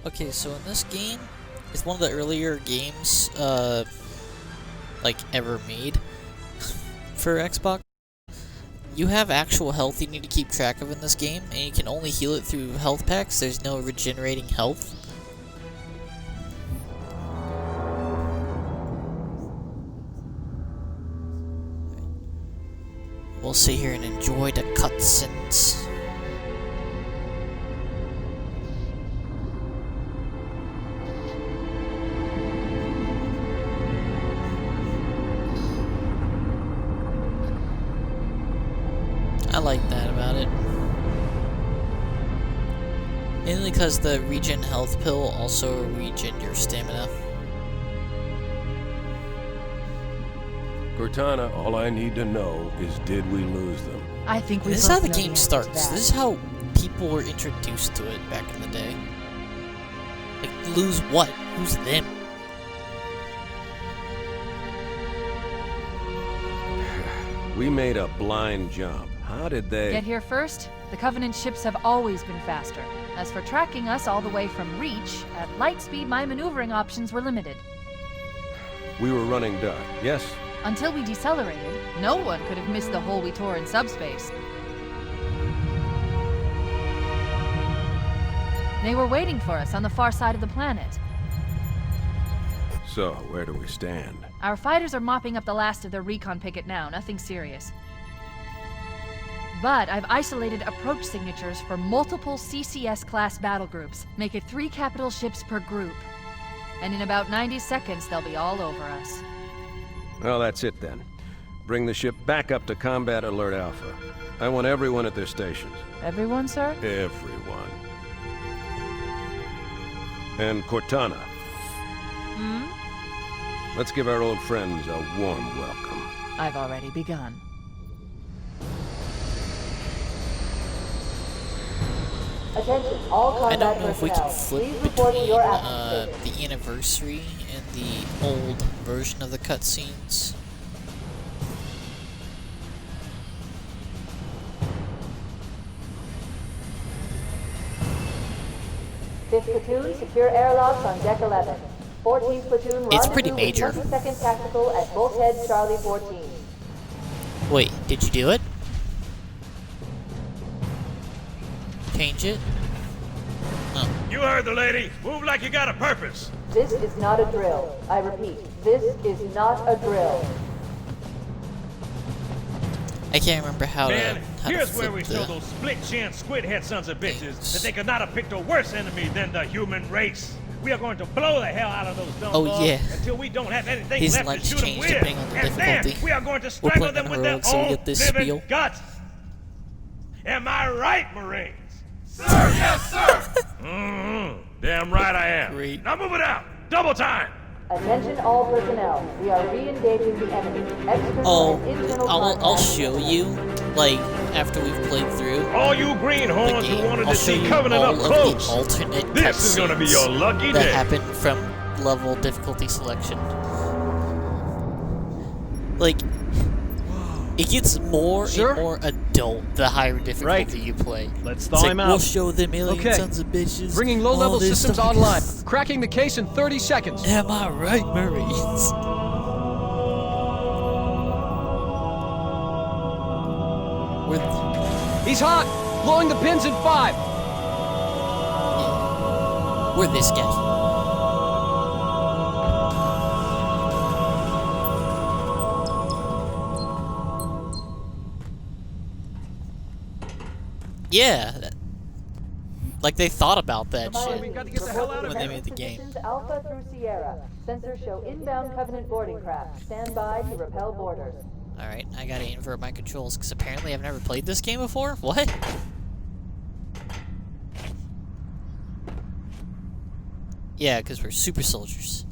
Okay, so in this game, it's one of the earlier games, like, ever made for Xbox. You have actual health you need to keep track of in this game, and you can only heal it through health packs. There's no regenerating health. We'll sit here and enjoy the cutscenes. I like that about it. Mainly because the regen health pill also regen your stamina. Cortana, all I need to know is, did we lose them? I think we This is both how the know game answer to starts. that. This is how people were introduced to it back in the day. Like, lose what? Who's them? We made a blind jump. How did they... Get here first? The Covenant ships have always been faster. As for tracking us all the way from Reach, at light speed my maneuvering options were limited. We were running dark, yes? Until we decelerated, no one could have missed the hole we tore in subspace. They were waiting for us on the far side of the planet. So, where do we stand? Our fighters are mopping up the last of their recon picket now, nothing serious. But I've isolated approach signatures for multiple CCS-class battle groups. Make it 3 capital ships per group. And in about 90 seconds, they'll be all over us. Well, that's it then. Bring the ship back up to Combat Alert Alpha. I want everyone at their stations. Everyone, sir? Everyone. And Cortana. Let's give our old friends a warm welcome. I've already begun. Attention, all I combat don't know if we can personnel. flip Please report to between your action station. the anniversary and the old version of the cutscenes. Fifth platoon, secure airlocks on deck 11. 14th platoon, It's pretty rendezvous major. with 22nd Tactical at Bolthead, Charlie 14. Wait, did you do it? Change it? Oh. You heard the lady. Move like you got a purpose. This is not a drill. I repeat, this is not a drill. I can't remember how Man, to here's flip where we show those split-chin, squid-head sons of bitches that they could not have picked a worse enemy than the human race. We are going to blow the hell out of those dumb Oh, bugs yeah. until we don't have anything His left to lens shoot them change with. depending on the And then difficulty. we are going to We'll strangle put them in with heroic their so we own get this living spiel. guts. Am I right, Marines? Sir, yes, sir! Damn right I am. Great. Now move it out. Double time. Attention all personnel. We are re-engaging the enemy. External Oh, and internal I'll contact. show you, like, after we've played through All you the greenhorns who game. wanted I'll to show see you Covenant all up of close. the alternate This is gonna be cutscenes your lucky that day. happen from level difficulty selection. Like, it gets more Sir? and more adult the higher difficulty Right. you play. Let's It's thaw like, him we'll out. show them alien Okay. sons of bitches. Bringing all low-level this systems stuff. online. Cracking the case in 30 seconds. Am I right, Marines? He's hot. Blowing the pins in 5. We're this guy. Yeah. Like they thought about that Finally, We've shit. got to get the hell out of When they here. made the game. Positions Alpha through Sierra. Sensors show inbound Covenant boarding craft. Stand by to repel boarders. Alright, I gotta invert my controls, because apparently I've never played this game before? What? Yeah, because we're super soldiers.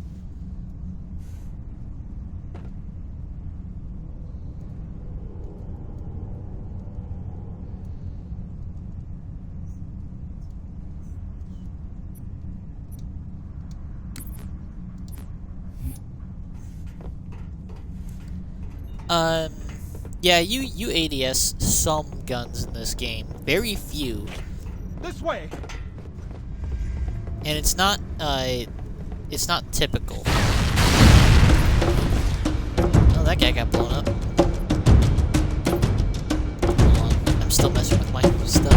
Yeah, you ADS some guns in this game. Very few. This way. And it's not typical. Oh, that guy got blown up. Hold on, I'm still messing with my stuff.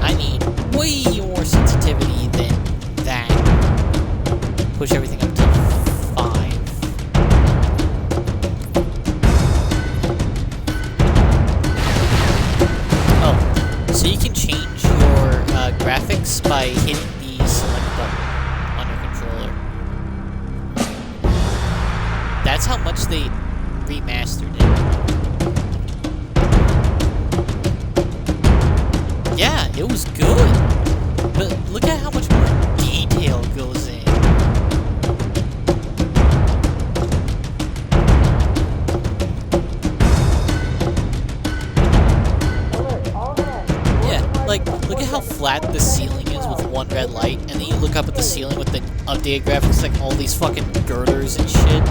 I need way more sensitivity than that. Push everything up to 5. Oh, so you can change your graphics by hitting the select button on your controller. That's how much they remastered it. Yeah, it was good. But look at how much more detail goes in. Yeah, like, look at how flat the ceiling is with one red light, and then you look up at the ceiling with the updated graphics, like all these fucking girders and shit.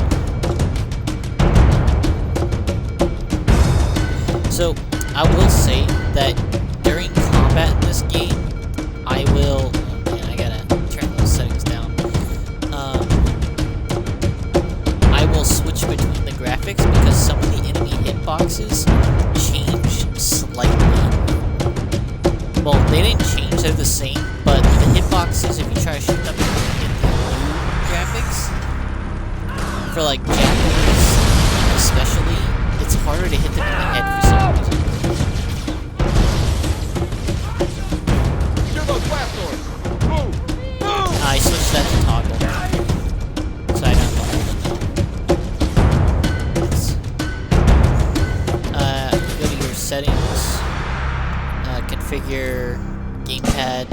So, I will say that during combat in this game, I will... Oh man, I gotta turn those settings down. I will switch between the graphics because some of the enemy hitboxes change slightly. Well, they didn't change, they're the same, but the hitboxes, if you try to shoot them in the new graphics, for like Japanese especially, it's harder to hit them in the head for some reason. I switched that to toggle, so I don't know. Go to your settings, configure gamepad,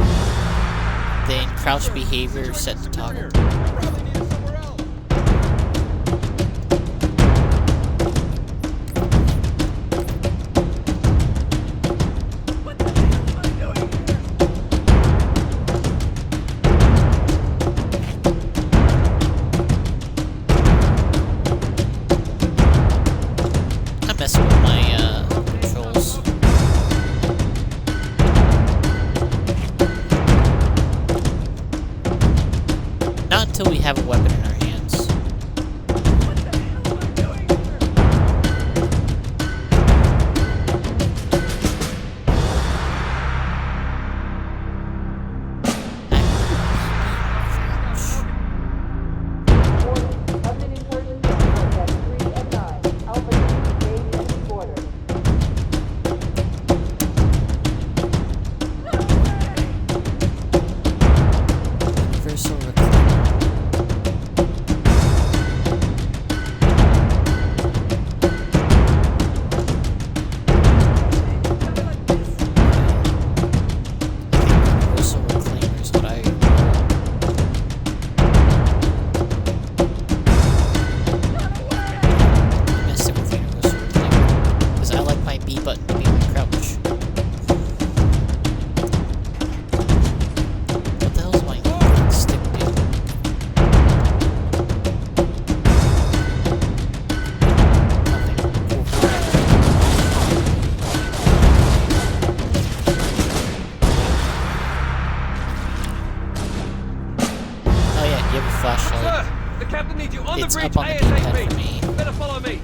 then crouch behavior set to toggle. I'm messing with my controls. Not until we have a weapon in our hands. Covenant incursions on Vortex 3 and 9. Alpha Team engaged enemy border. Universal reclaim. Universal reclaimer is what I messed up with universal reclaimer because I like my B button to be my crouch. What the hell's my stick do? Nothing. Cool. Oh yeah, you have a flashlight. Sir, the captain needs you on It's the bridge up on the gamepad for ASAP. me. Better follow me.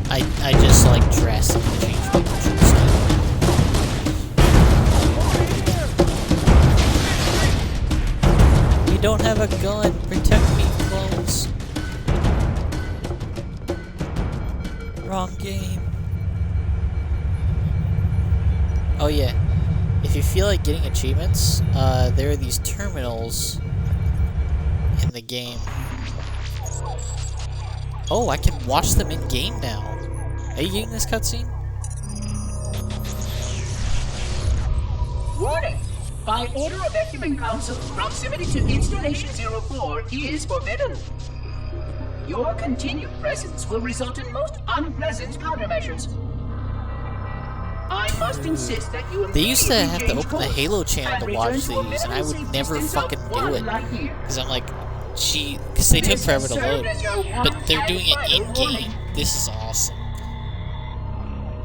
I just like drastically changed my control style. We don't have a gun. Protect me, clones. Wrong game. Oh yeah. If you feel like getting achievements, there are these terminals in the game. Oh, I can watch them in game now. Are you getting this cutscene? Warning! By order of Ecumen Council, proximity to Installation 04 is forbidden. Your continued presence will result in most unpleasant countermeasures. I must insist that you They used to have to change open the course Halo channel and to watch return to a these, and I minimum would never distance of fucking do 1 it. light year. Because I'm like, because they took This forever has to load. served as your But they're doing it one-time in game. warning. This is awesome.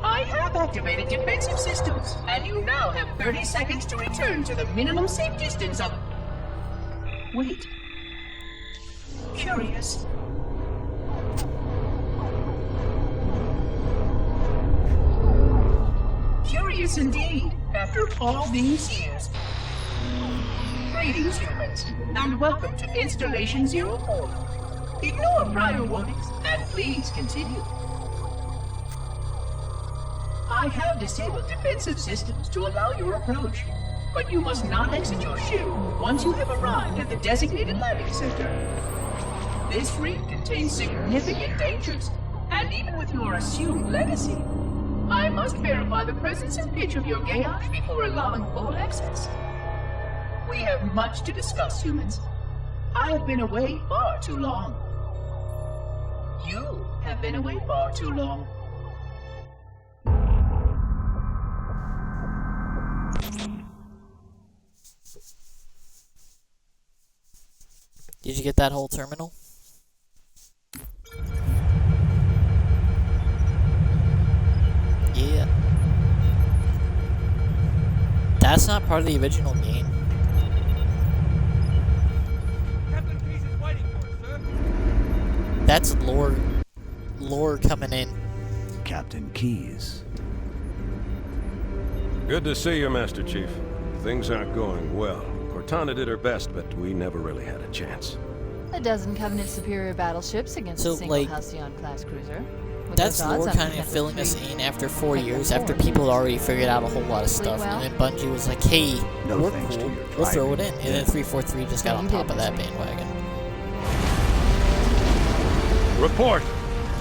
I have activated defensive systems, and you now have 30 seconds to return to the minimum safe distance of... Wait. Curious. Curious indeed, after all these years. Greetings, humans, and welcome to Installation 04. Ignore prior warnings, and please continue. I have disabled defensive systems to allow your approach, but you must not exit your ship once you have arrived at the designated landing center. This fleet contains significant dangers, and even with your assumed legacy, I must verify the presence and pitch of your gauge before allowing full access. We have much to discuss, humans. I have been away far too long. You have been away far too long. Did you get that whole terminal? Yeah. That's not part of the original game. Captain Keyes is waiting for us, sir. That's lore coming in. Captain Keyes. Good to see you, Master Chief. Things aren't going well. Cortana did her best, but we never really had a chance. A dozen Covenant superior battleships against So, a single like, Halcyon-class cruiser. With That's those odds, lore I'm kind of content with filling us 3. in after 4 Heck, years, I'm after forward. people had already figured out a whole lot of stuff, well. and then Bungie was like, hey, No we're thanks to cool, your we'll throw it in, driving. and then 343 just got Yeah, on you top did of that miss me. bandwagon. Report!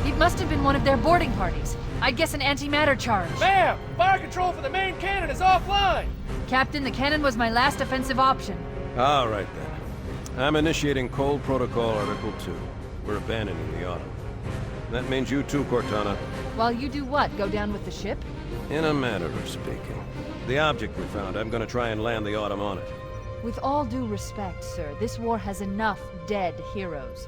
It must have been one of their boarding parties. I'd guess an antimatter charge. Ma'am, fire control for the main cannon is offline. Captain, the cannon was my last offensive option. All right, then. I'm initiating Cold Protocol Article 2. We're abandoning the Autumn. That means you too, Cortana. While you do what? Go down with the ship? In a manner of speaking. The object we found, I'm gonna try and land the Autumn on it. With all due respect, sir, this war has enough dead heroes.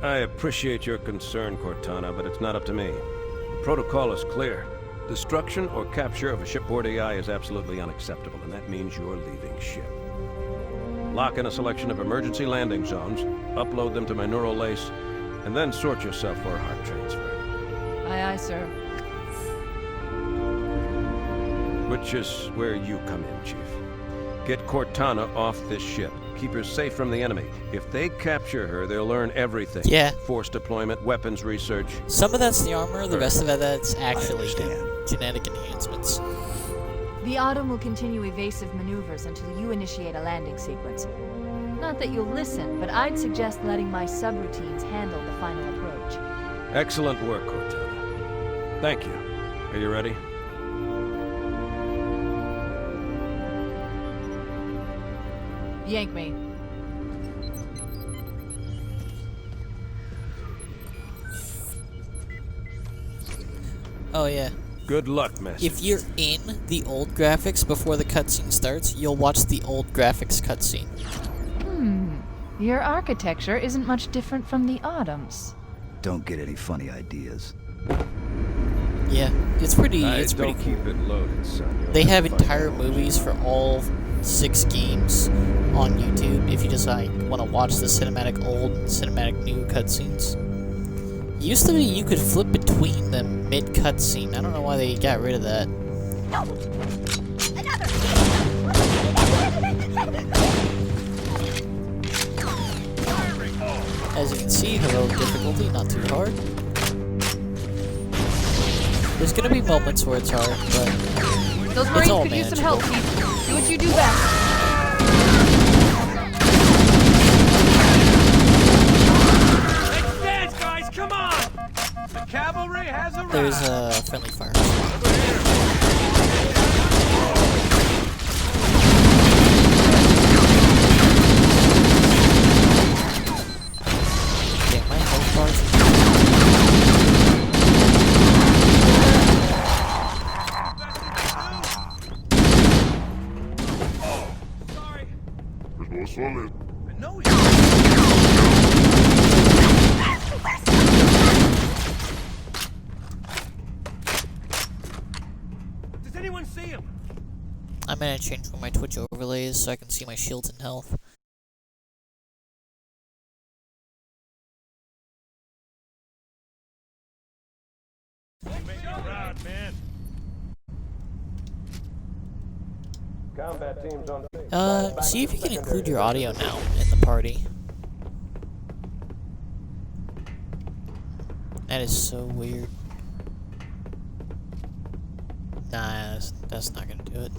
I appreciate your concern, Cortana, but it's not up to me. The protocol is clear. Destruction or capture of a shipboard AI is absolutely unacceptable, and that means you're leaving ship. Lock in a selection of emergency landing zones, upload them to my neural lace, and then sort yourself for a heart transfer. Aye, aye, sir. Which is where you come in, Chief. Get Cortana off this ship. Keep her safe from the enemy. If they capture her, they'll learn everything. Yeah. Force deployment, weapons research. Some of that's the armor, the rest of it that's actually understand. genetic enhancements. The Autumn will continue evasive maneuvers until you initiate a landing sequence. Not that you'll listen, but I'd suggest letting my subroutines handle the final approach. Excellent work, Cortana. Thank you. Are you ready? Yank me. Oh yeah. Good luck, Master. If you're in the old graphics before the cutscene starts, you'll watch the old graphics cutscene. Your architecture isn't much different from the Autumn's. Don't get any funny ideas. Yeah, it's pretty don't cool. keep it loaded, son. You'll They have to fight entire your own movies for all 6 games on YouTube if you just want to watch the cinematic old and cinematic new cutscenes. Used to be you could flip between them mid cutscene. I don't know why they got rid of that. As you can see, heroic difficulty, not too hard. There's gonna be moments where it's hard, but Those It's Marines all could use some help, manageable. Chief. Do what you do best. Make stance, guys, come on! The cavalry has arrived. there's a friendly fire. Yeah, my health bars. Sorry. Solid. I know you. anyone see him? I'm gonna change my Twitch overlays so I can see my shields and health. Make it proud, man. Combat teams on scene. See if you can include your audio now in the party. That is so weird. Nah, that's not gonna do it.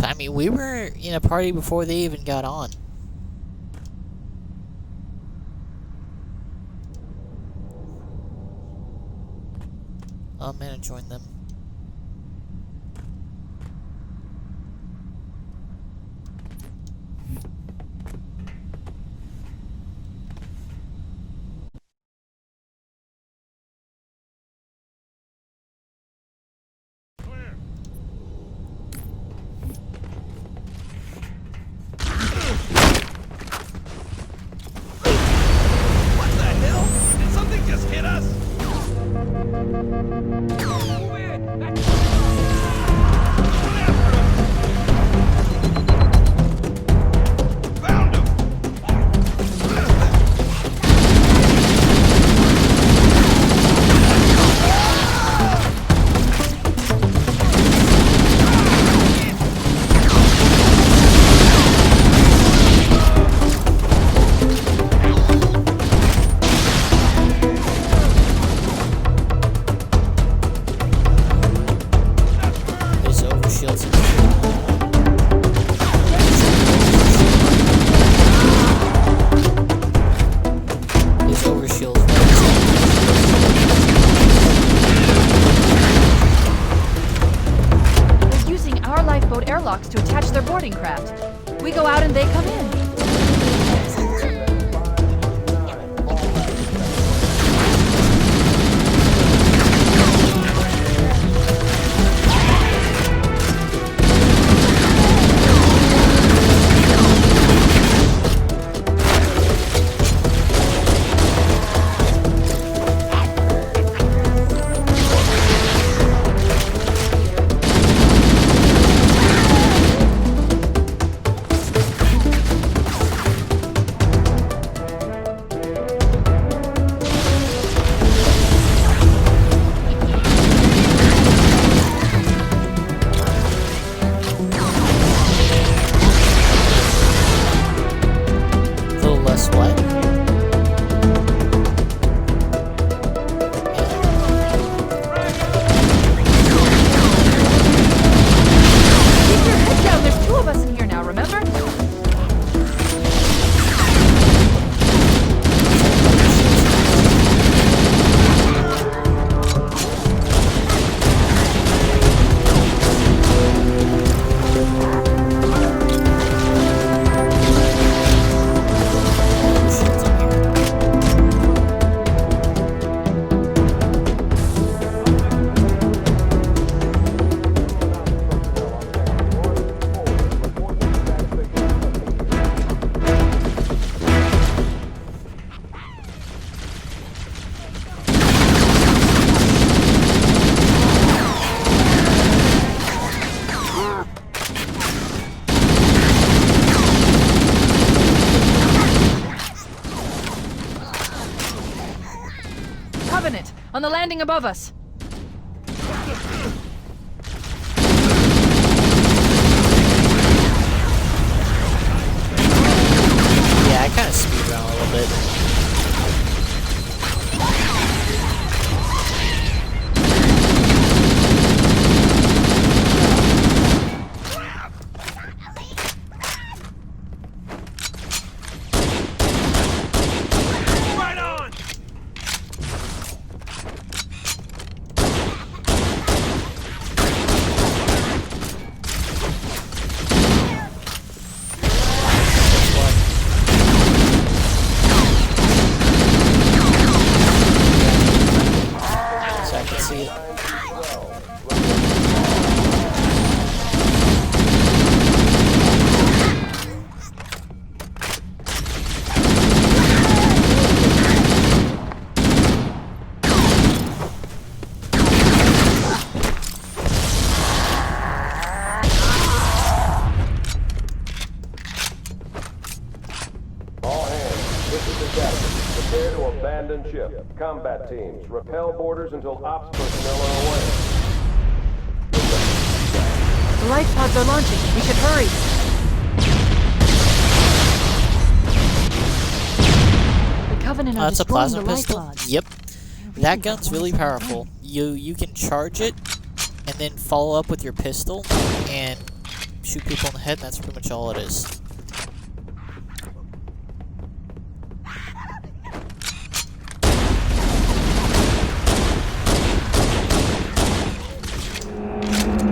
I mean, we were in a party before they even got on. I'm gonna join them. What the hell? Did something just hit us? Found him! There's overshields. There's overshields. They're using our lifeboat airlocks to attach their boarding craft. We go out and they come in. A little less what? Keep your head down. There's two of us in here now, remember? Overshields in here. Covenant, on the landing above us. Yeah, I kind of speed around a little bit. Right on! Attention ship. Combat teams. Repel borders until ops personnel are away. The life pods are launching. We should hurry. The Covenant are That's a destroying plasma the life pistol? pods. Yep. That gun's really powerful. You can charge it, and then follow up with your pistol, and shoot people in the head, and that's pretty much all it is.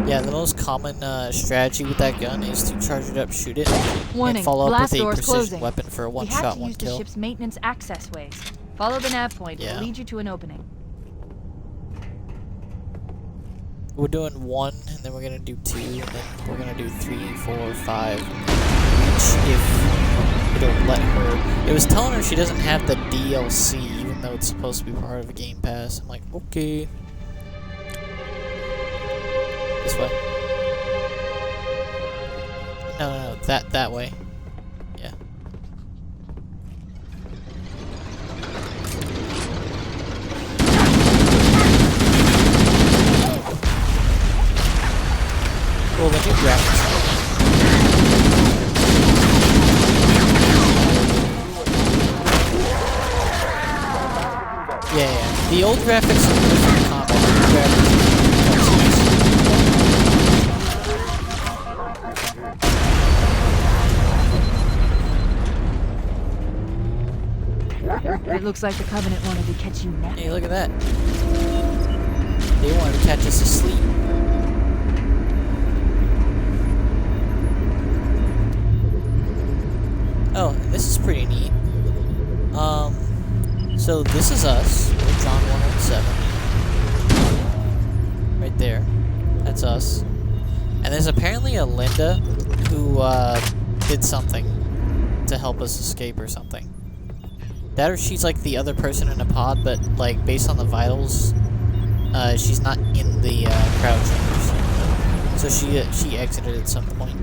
Yeah, the most common strategy with that gun is to charge it up, shoot it, Warning, and follow up blast with a doors precision closing. weapon for a We one-shot, have to use one the kill. ship's maintenance access ways. Follow the nav point. Yeah. It'll lead you to an opening. We're doing 1, and then we're gonna do 2, and then we're gonna do 3, 4, 5, each if it'll let her. It was telling her she doesn't have the DLC, even though it's supposed to be part of a Game Pass. I'm like, okay. This way. No, that way. Yeah. Well, the new graphics. Yeah. The old graphics are different combat. The new graphics are It looks like the Covenant wanted to catch you now. Hey, look at that. They wanted to catch us asleep. Oh, this is pretty neat. So this is us. We're John 107. Right there. That's us. And there's apparently a Linda who, did something to help us escape or something. That or she's like the other person in a pod, but like based on the vitals, she's not in the crowd chambers. So she exited at some point.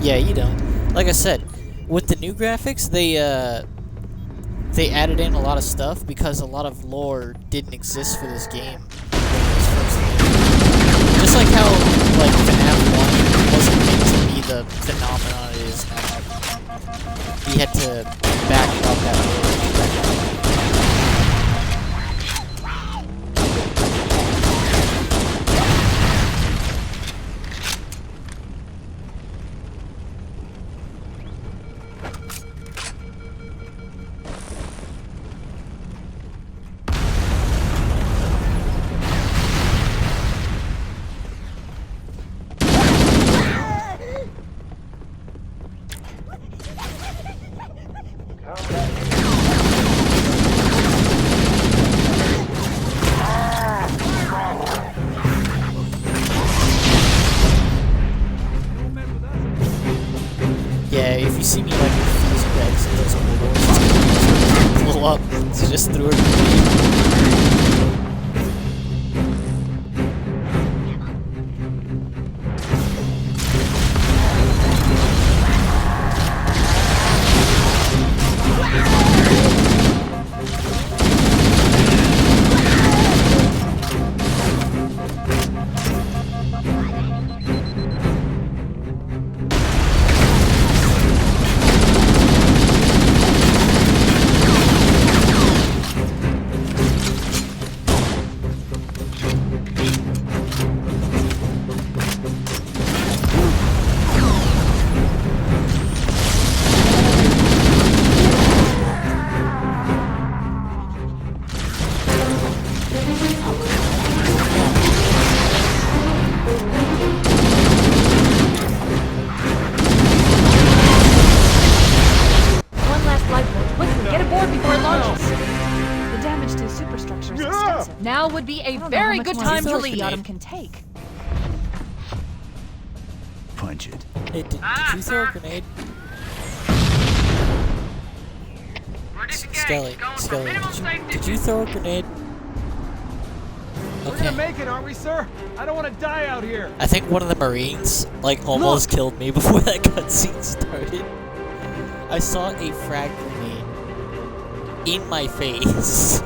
Yeah, you don't. Like I said, with the new graphics, they added in a lot of stuff because a lot of lore didn't exist for this game. Just like how like FNAF 1 wasn't meant to be the phenomenon it is now. He had to back up that lore. Yeah, if you see me like refusing to exit those corridors, it's gonna blow up. So just threw it. Now would be a very good time to leave. The Autumn can take. Punch it. Hey, did you throw a grenade? Skelly, did you throw a grenade? We're gonna make it, aren't we, sir? I don't want to die out here. I think one of the Marines, like, almost killed me before that cutscene started. I saw a frag grenade in my face.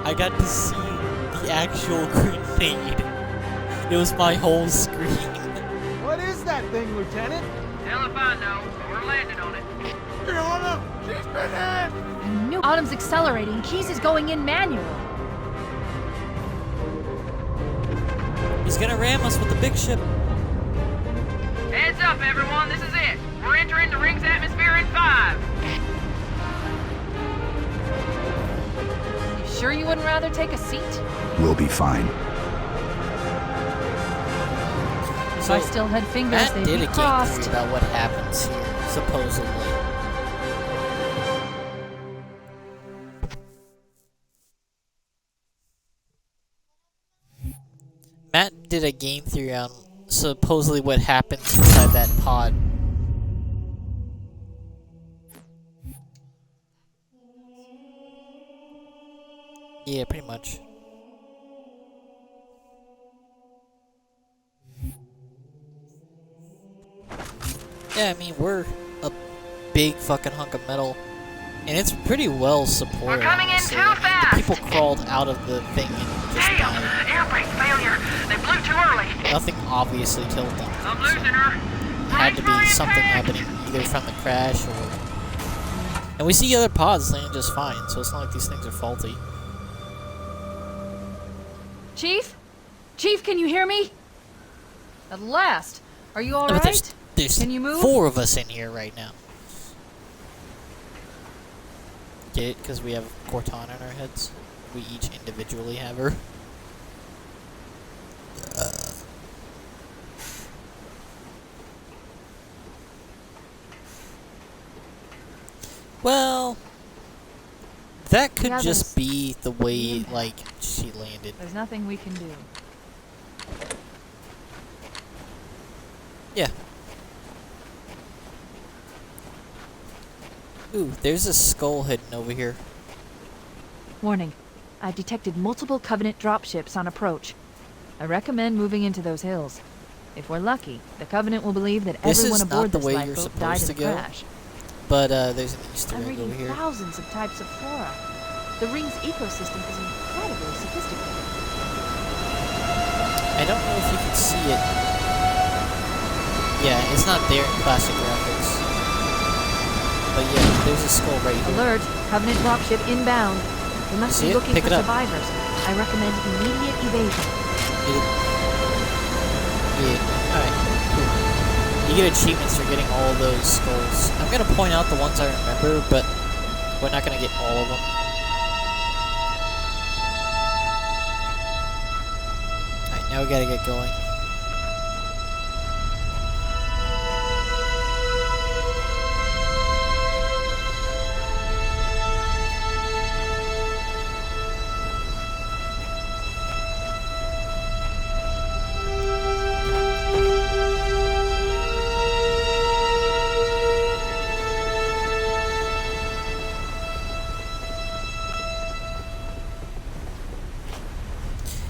I got to see the actual grenade. It was my whole screen. What is that thing, Lieutenant? Hell if I know. We're landing on it. She's been hit! I knew Autumn's accelerating. Keys is going in manual. He's gonna ram us with the big ship. Heads up, everyone. This is it. We're entering the ring's atmosphere in 5. You sure you wouldn't rather take a seat? We'll be fine. If I still had fingers, Matt they'd did be a game crossed. theory about what happens here, supposedly. Matt did a game theory on supposedly what happens inside that pod. Yeah, pretty much. Yeah, I mean, we're a big fucking hunk of metal, and it's pretty well supported. We're coming in honestly. too I mean, fast. the people crawled out of the thing and just Damn! died. Air brake failure. They blew too early. Nothing obviously killed them. I'm losing her. It had to be something happening either from the crash or... And we see other pods landing just fine, so it's not like these things are faulty. Chief? Chief, can you hear me? At last. Are you No, but alright? there's Can you move? 4 of us in here right now. Get it? Because we have Cortana in our heads. We each individually have her. Well, that could Yeah, just there's be the way, the impact. like, she landed. There's nothing we can do. Yeah. Ooh, there's a skull hidden over here. Warning. I've detected multiple Covenant dropships on approach. I recommend moving into those hills. If we're lucky, the Covenant will believe that This everyone is aboard not the this way you're lifeboat died supposed in to the go. crash. But there's an Easter I'm egg reading over here. thousands of types of flora. The ring's ecosystem is incredibly sophisticated. I don't know if you can see it. Yeah, it's not there in classic graphics. But yeah, there's a skull right here. Alert! Covenant dropship inbound. We must See be it? looking Pick for it up. survivors. I recommend immediate evasion. Yeah, alright, cool. You get achievements for getting all of those skulls. I'm gonna point out the ones I remember, but we're not gonna get all of them. Alright, now we gotta get going.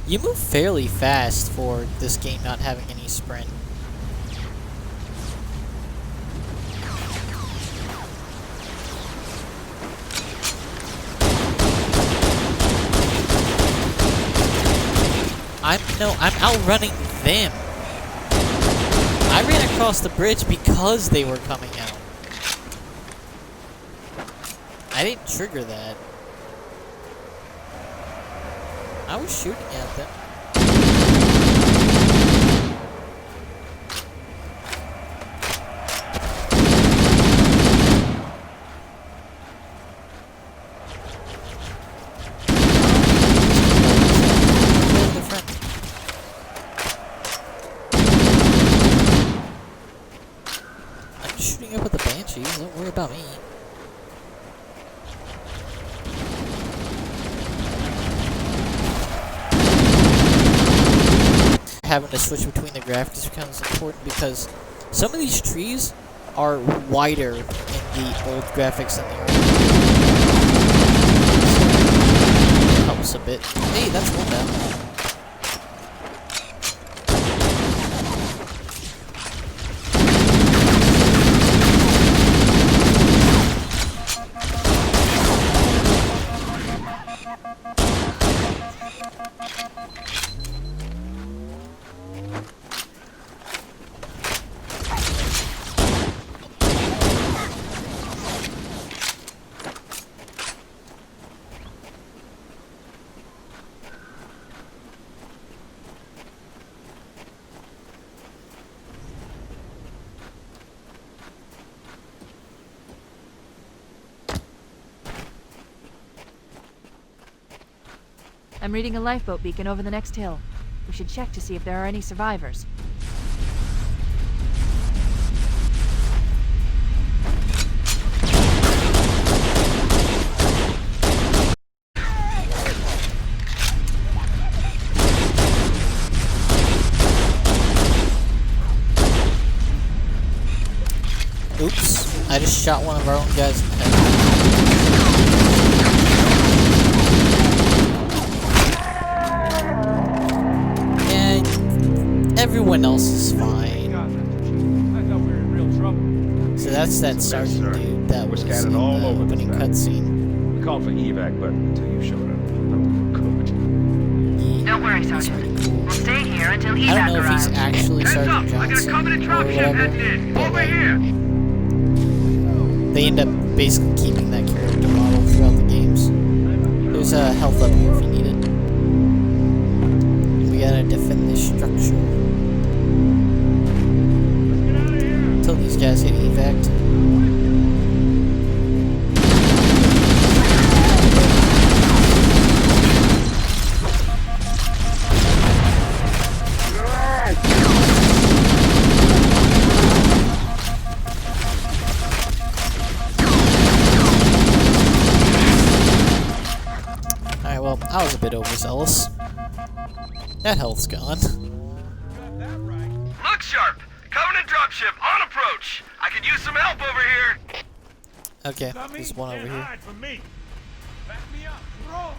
You move fairly fast for this game not having any sprint. I'm outrunning them. I ran across the bridge because they were coming out. I didn't trigger that. I was shooting at them. I'm just shooting up with the Banshees, don't worry about me. Having to switch between the graphics becomes important because some of these trees are wider in the old graphics than the early. Helps a bit. Hey, that's one down. I'm reading a lifeboat beacon over the next hill. We should check to see if there are any survivors. Oops, I just shot one of our own guys in the head. And everyone else is fine. I thought we were in real trouble. So that's that sergeant dude that was in the opening cutscene. We called for evac, but until you showed up, I'm cooked. Don't worry, Sergeant. We'll stay here until evac I don't know if he's arrives. actually Sergeant I got a Johnson Covenant or dropship whatever, heading in. but Over like, here. they end up basically keeping that character model throughout the games. There's a health up here if you need it. We gotta defend this structure until these guys get evac'd. Alright, well, I was a bit overzealous. That health's gone. Look sharp! Covenant dropship on approach! I could use some help over here! Okay, there's one over here. Hide from me. Back me up, bro!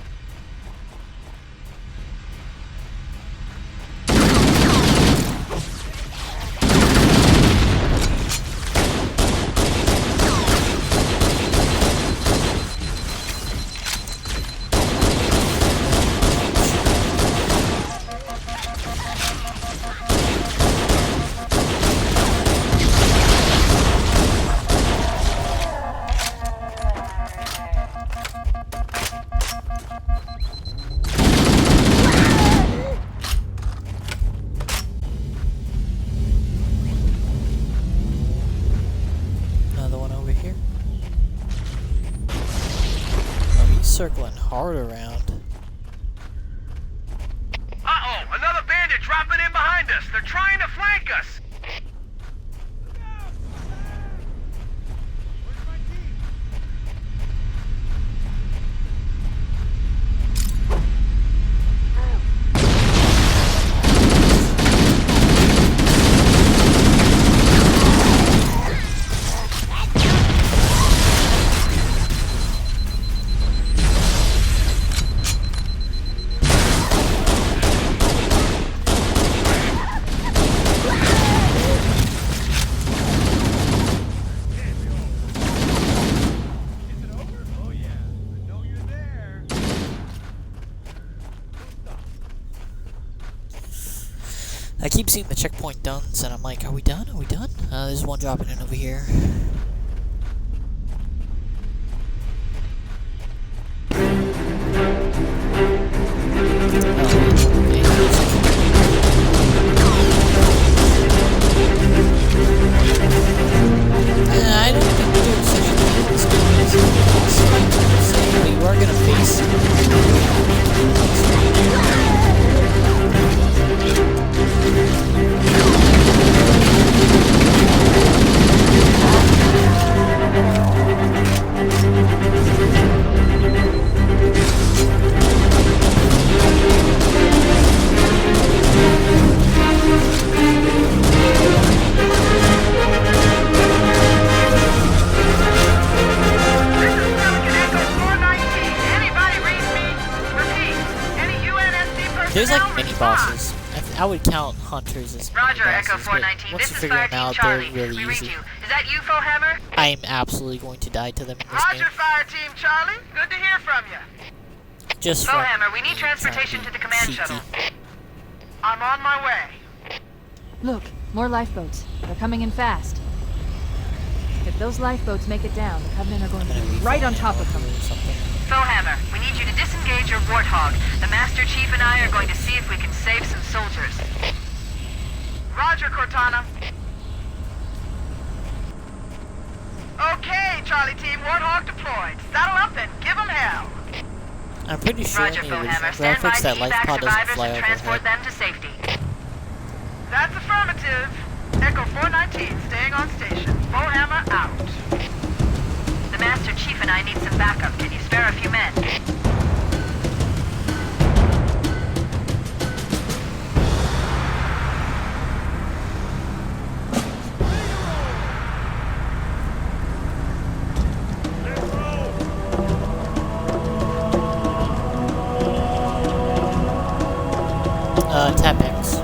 Another one over here. Oh, he's circling hard around. Uh-oh! Another bandit dropping in behind us! They're trying to flank us! I keep seeing the checkpoint dones, and I'm like, are we done? Are we done? There's one dropping in over here. I don't think we're doing such a thing as we are gonna face. There's like mini bosses. I would count hunters as mini Roger, bosses, Echo but 419. once This you is figure Fire them Team out, Charlie. they're really We read easy. you. Is that UFO Hammer? I am absolutely going to die to them in this Roger, game. Fire Team Charlie. Good to hear from you. Just from Bowhammer, we need being transportation to the command cheeky. shuttle. I'm on my way. Look, more lifeboats. They're coming in fast. If those lifeboats make it down, the Covenant are going to be right on top of them. Or something. Bowhammer, we need you to disengage your Warthog. The Master Chief and I are going to see if we can save some soldiers. Roger, Cortana. Okay, Charlie Team, Warthog deployed. Saddle up and give them hell. I'm pretty sure Roger, in the original Bowhammer. Stand by graphics to that life evac pod doesn't survivors fly and transport overhead. them to safety. That's affirmative. Echo 419 staying on station. Bowhammer out. The Master Chief and I need some backup. Can you spare a few men? Tap X.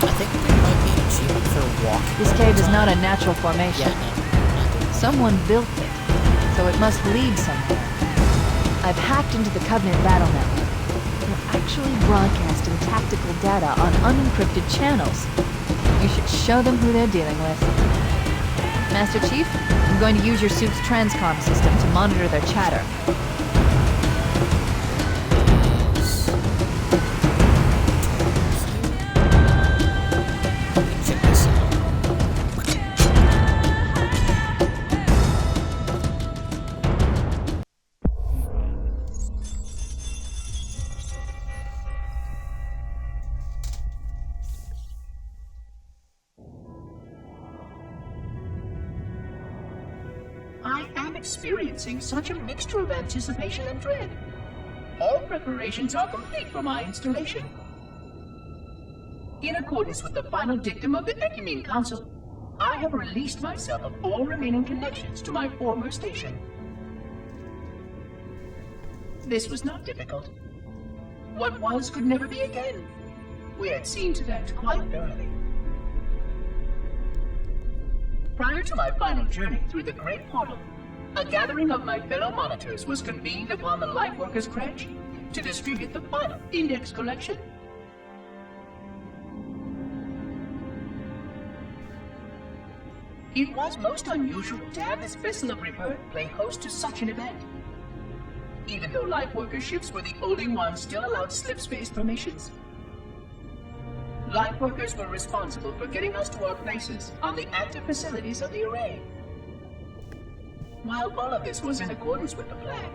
I think there might be an achievement for walking. This cave is not a natural formation. Yeah, no. Someone built it, so it must lead somewhere. I've hacked into the Covenant battle network. They're actually broadcasting tactical data on unencrypted channels. You should show them who they're dealing with. Master Chief, I'm going to use your suit's transcom system to monitor their chatter. Check this out. I am experiencing such a mixture of anticipation and dread. All preparations are complete for my installation. In accordance with the final dictum of the Ecumene Council, I have released myself of all remaining connections to my former station. This was not difficult. What was could never be again. We had seen to that quite thoroughly. Prior to my final journey through the Great Portal, a gathering of my fellow monitors was convened upon the Lightworkers Crash to distribute the final index collection. It was most unusual to have this vessel of rebirth play host to such an event. Even though Lightworker ships were the only ones still allowed slip-space formations, Lightworkers were responsible for getting us to our places on the active facilities of the array. While all of this was in accordance with the plan,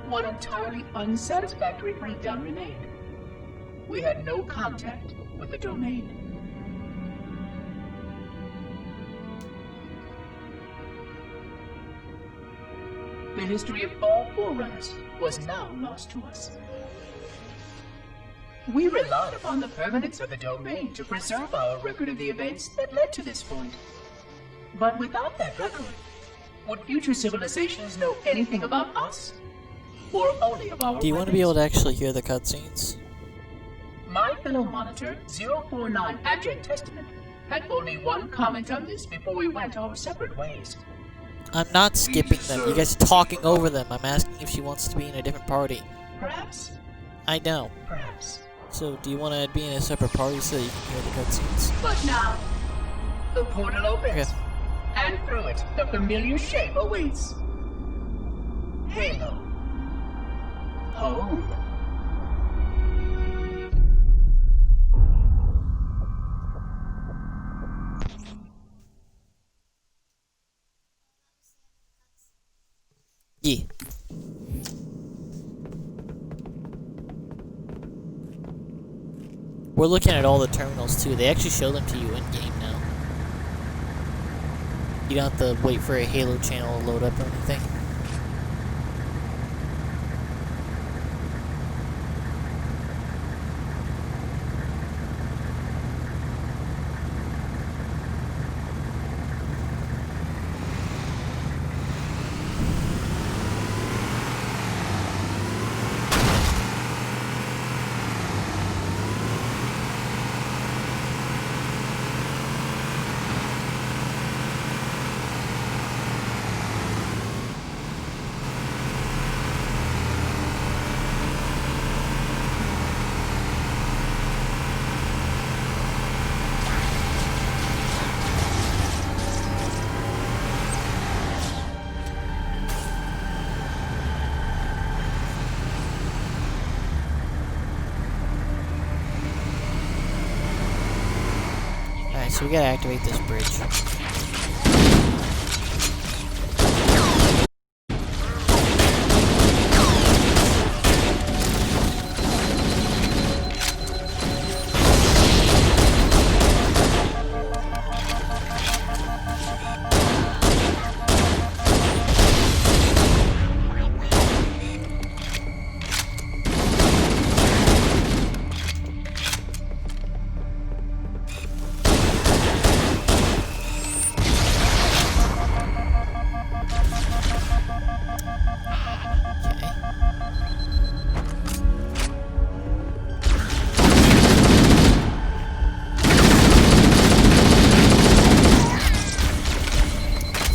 one entirely unsatisfactory breakdown remained. We had no contact with the domain. The history of all Forerunners was now lost to us. We relied upon the permanence of the domain to preserve our record of the events that led to this point. But without that record, would future civilizations know anything about us? Or only of our Do you want to be able to actually hear the cutscenes? My fellow monitor, 049 Abject Testament, had only one comment on this before we went our separate ways. I'm not skipping them. You guys are talking over them. I'm asking if she wants to be in a different party. Perhaps. I know. Perhaps. So, do you want to be in a separate party so that you can hear the cutscenes? But now, the portal opens, Okay. and through it, the familiar shape awaits. Halo. Home. Yeah. We're looking at all the terminals too. They actually show them to you in game now. You don't have to wait for a Halo channel to load up or anything. so we gotta activate this bridge.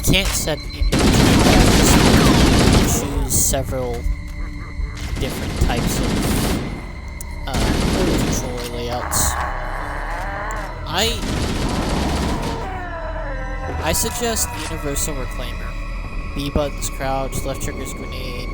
Can't set individual characters. Choose several different types of controller layouts. I suggest Universal Reclaimer. B buttons crouch, left trigger's grenade.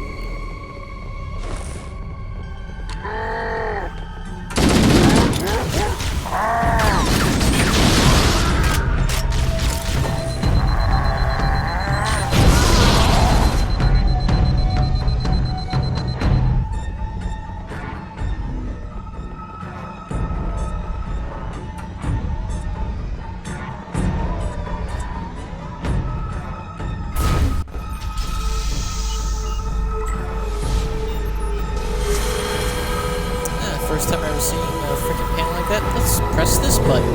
First time I've ever seen a freaking panel like that. Let's press this button.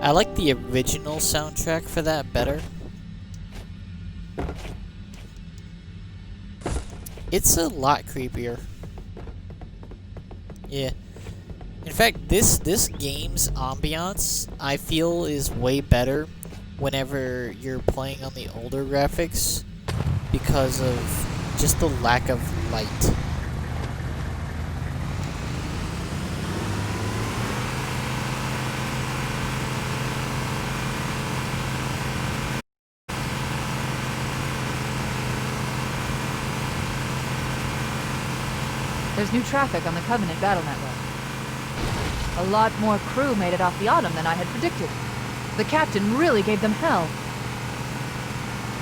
I like the original soundtrack for that better. It's a lot creepier. Yeah. In fact, this game's ambiance, I feel, is way better whenever you're playing on the older graphics because of just the lack of light. There's new traffic on the Covenant battle network. A lot more crew made it off the Autumn than I had predicted. The captain really gave them hell.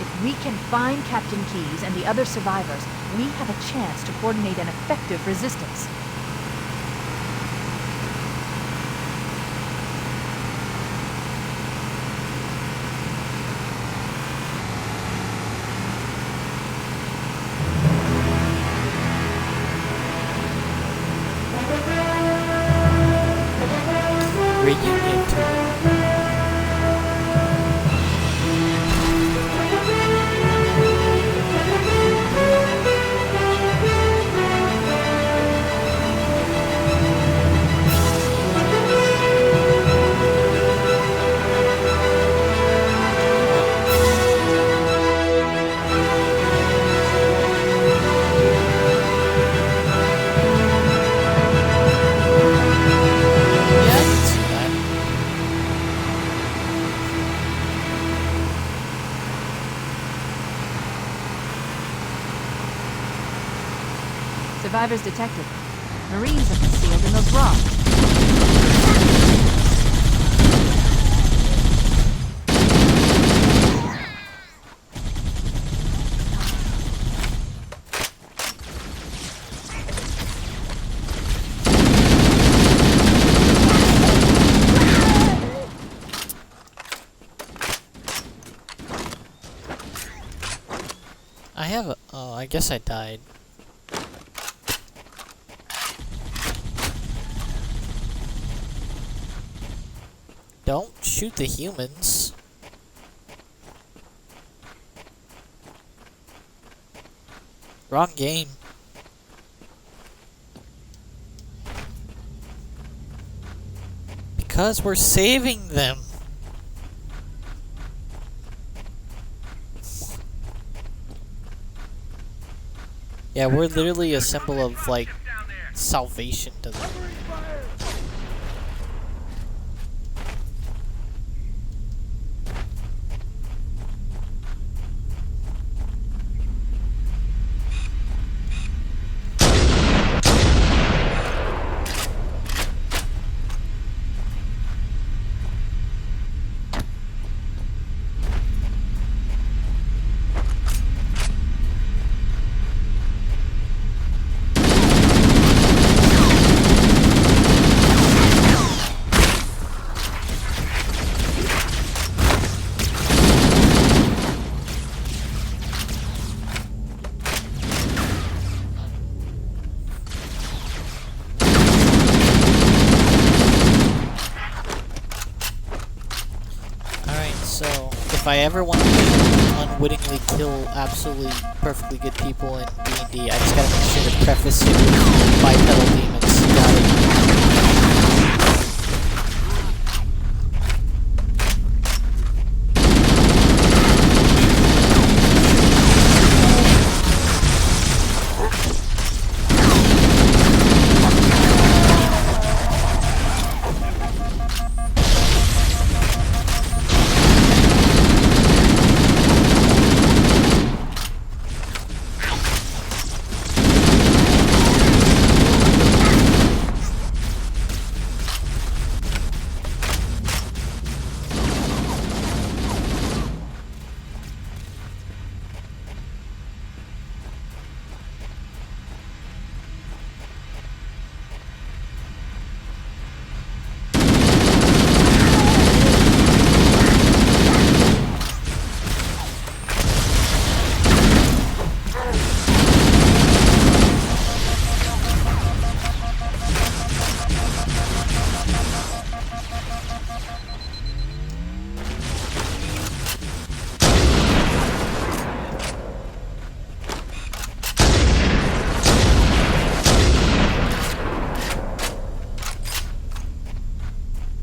If we can find Captain Keyes and the other survivors, we have a chance to coordinate an effective resistance. Reunion tour. Yeah, I can see that. Survivors detected. Marines are concealed in those rocks. I have a... Oh, I guess I died. Don't shoot the humans. Wrong game. Because we're saving them. Yeah, we're literally a symbol of, like, salvation to them. if I ever want to unwittingly kill absolutely perfectly good people in D&D, I just gotta make sure to preface it with bipedal demons. Got it.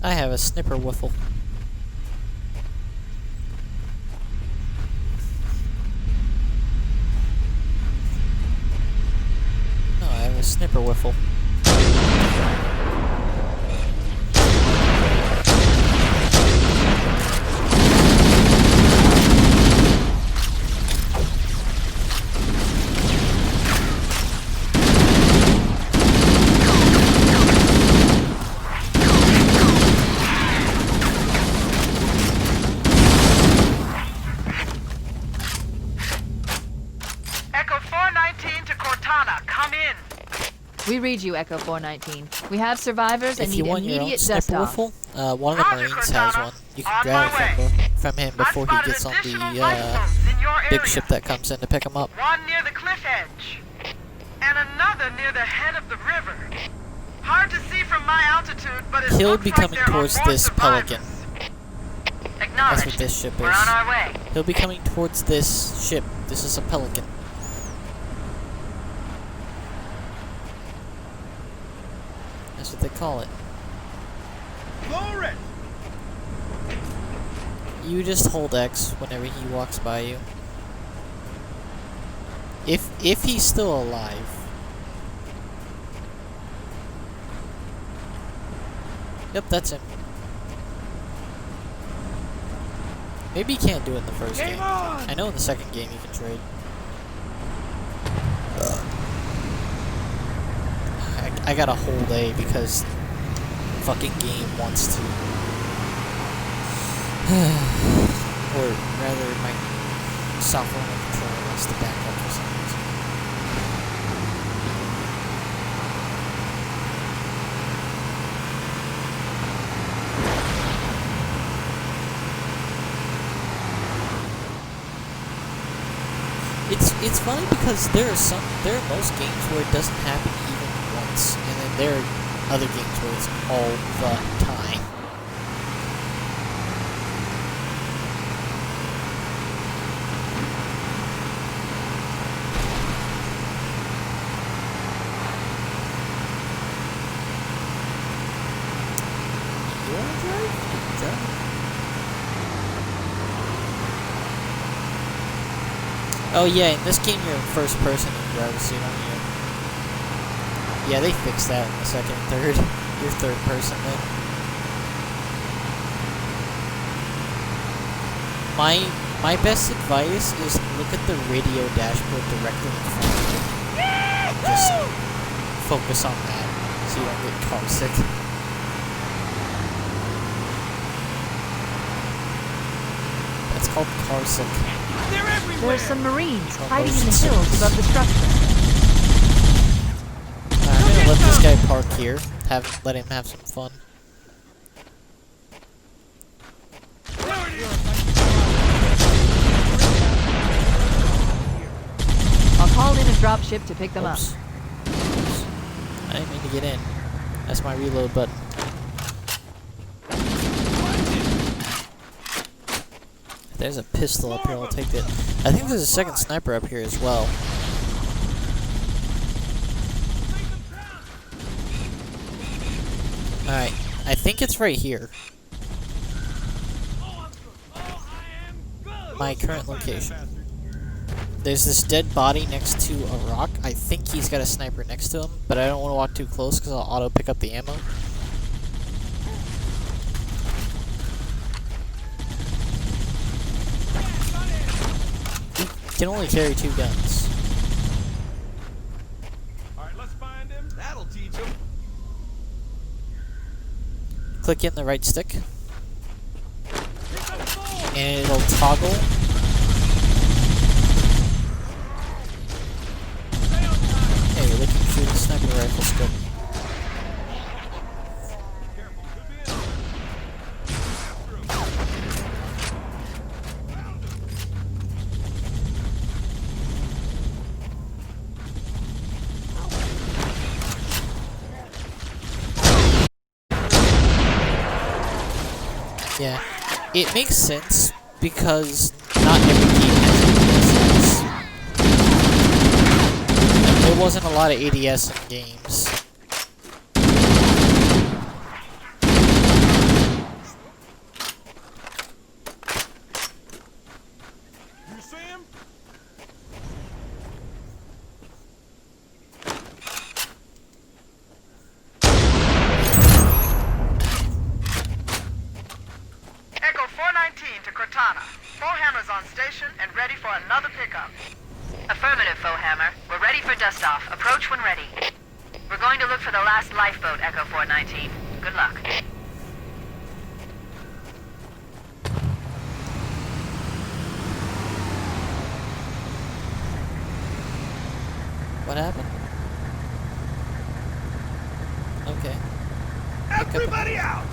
I have a snipper wiffle. No, I have a snipper wiffle. We read you, Echo 419. We have survivors and If need you want your own immediate snipper dust off. wiffle, one of the Marines has one. You can grab it from him before he gets on the big ship that comes in to pick him up. One near the cliff edge, and another near the head of the river. Hard to see from my altitude, but it He'll looks be like coming there are towards more this survivors. Pelican. Acknowledged. That's what this ship is. We're on our way. He'll be coming towards this ship. This is a Pelican. That's what they call it. Glory! You just hold X whenever he walks by you. If he's still alive. Yep, that's him. Maybe you can't do it in the first game. I know in the second game you can trade. I got a hold A because fucking game wants to. Or rather, my software controller wants to back up for some reason. It's funny because there are most games where it doesn't happen even once, and then there are other games where it's all the time. You wanna drive? You can drive. Oh yeah, in this game you're in first person in the driver's seat, aren't you? Yeah, they fixed that in the second and third. You're third person then. My best advice is look at the radio dashboard directly in front of you. Just focus on that so you don't get car sick. That's called car sick. There are some Marines hiding in the hills above the structure. I'm gonna let this guy park here. Let him have some fun. I'll call in a dropship to pick them up. Oops. I didn't mean to get in. That's my reload button. I There's a pistol up here, I'll take it. I think there's a second sniper up here as well. Alright, I think it's right here. My current location. There's this dead body next to a rock. I think he's got a sniper next to him, but I don't want to walk too close because I'll auto pick up the ammo. He can only carry 2 guns. Alright, let's find him. That'll teach him. Click in the right stick. And it'll toggle. Hey, you're looking through the sniper rifle scope. Yeah, it makes sense because not every game has ADS. And there wasn't a lot of ADS in games. You see him? Echo 419 to Cortana. Foehammer's on station and ready for another pickup. Affirmative, Foehammer. We're ready for dust-off. Approach when ready. We're going to look for the last lifeboat, Echo 419. Good luck. What happened? Okay. Everybody out!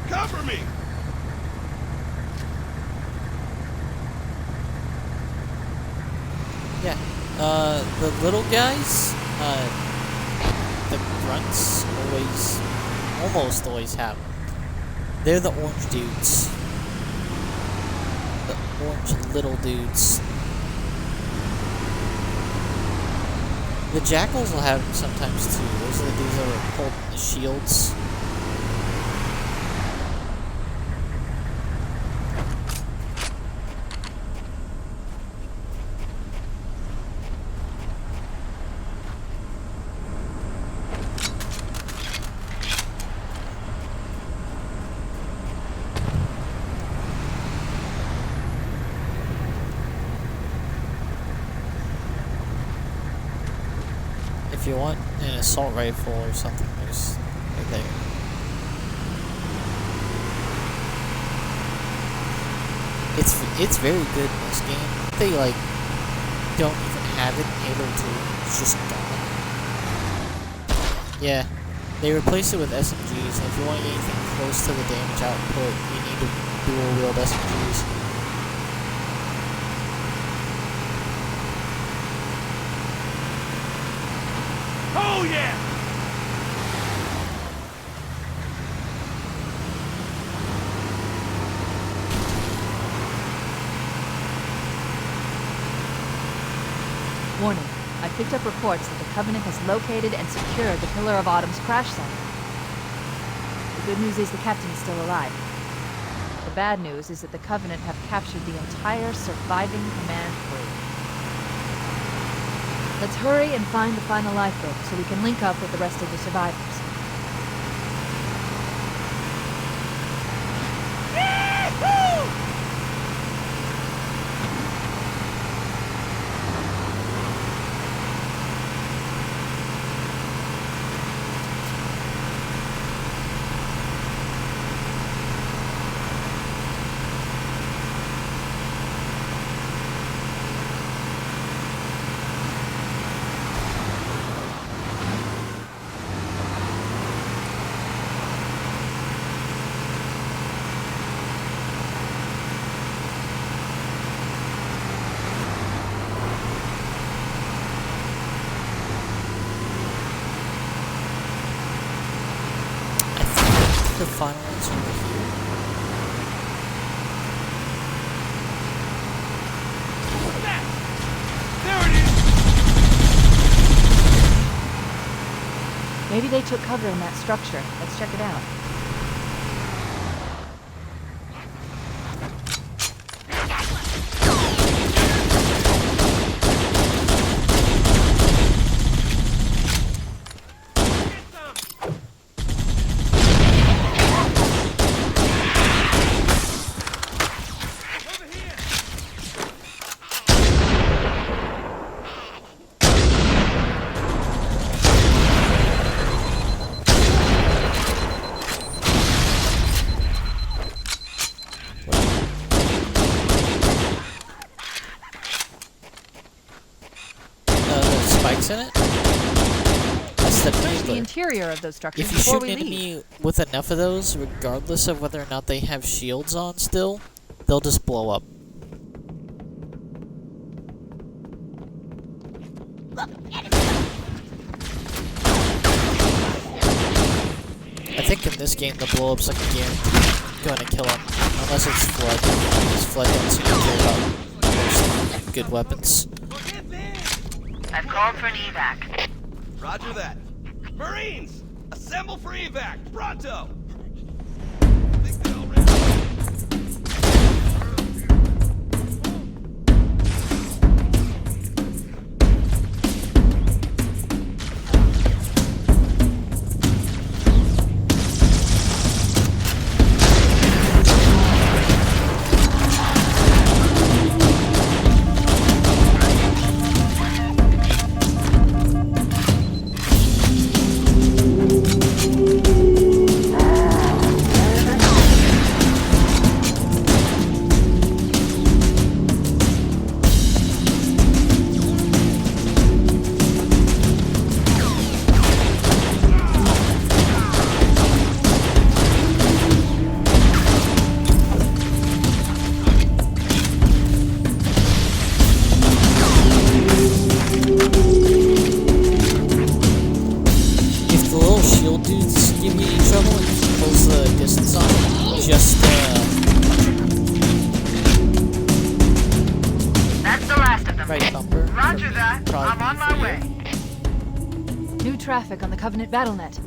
Cover me! Yeah. The little guys, the grunts almost always have them. They're the orange dudes. The orange little dudes. The jackals will have them sometimes too. These are called the shields. If you want an assault rifle or something, there's right there. It's very good in this game. They like don't even have it in Halo 2. It's just gone. Yeah, they replaced it with SMGs, and if you want to get anything close to the damage output, you need to dual-wield SMGs. Oh yeah! Warning. I picked up reports that the Covenant has located and secured the Pillar of Autumn's crash site. The good news is the captain is still alive. The bad news is that the Covenant have captured the entire surviving command crew. Let's hurry and find the final lifeboat so we can link up with the rest of the survivors. The final one's over here. Maybe they took cover in that structure. Let's check it out. Spikes in it? That's the Search the dealer. interior of those structures If you before shoot we an leave. enemy with enough of those, regardless of whether or not they have shields on still, they'll just blow up. I think in this game the blow-up's like guaranteed going to kill him. Unless it's Flood. Because Flood don't seem to care about most good weapons. I've called for an evac. Roger that. Marines! Assemble for evac! Pronto! Think they're all ready? If the little shield dudes give you any trouble and you can close the distance on them, just That's the last of them. right bumper. Roger that. Probably I'm on be my for way. you. New traffic on the Covenant BattleNet.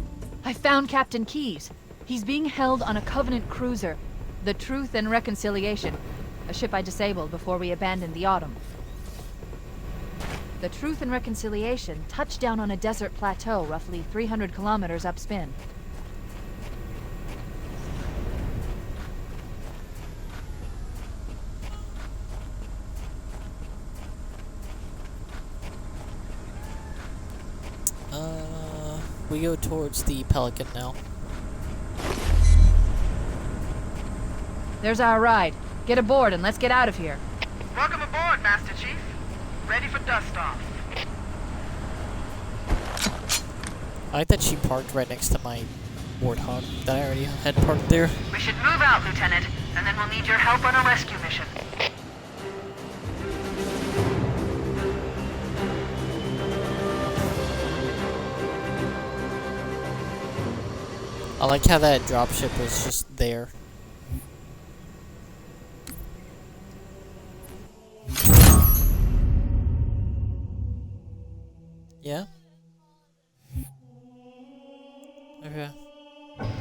I found Captain Keyes. He's being held on a Covenant cruiser, the Truth and Reconciliation, a ship I disabled before we abandoned the Autumn. The Truth and Reconciliation touched down on a desert plateau roughly 300 kilometers upspin. We go towards the Pelican now. There's our ride. Get aboard and let's get out of here. Welcome aboard, Master Chief. Ready for dust off. I like that she parked right next to my Warthog that I already had parked there. We should move out, Lieutenant, and then we'll need your help on a rescue mission. I like how that dropship was just there. Yeah? Okay.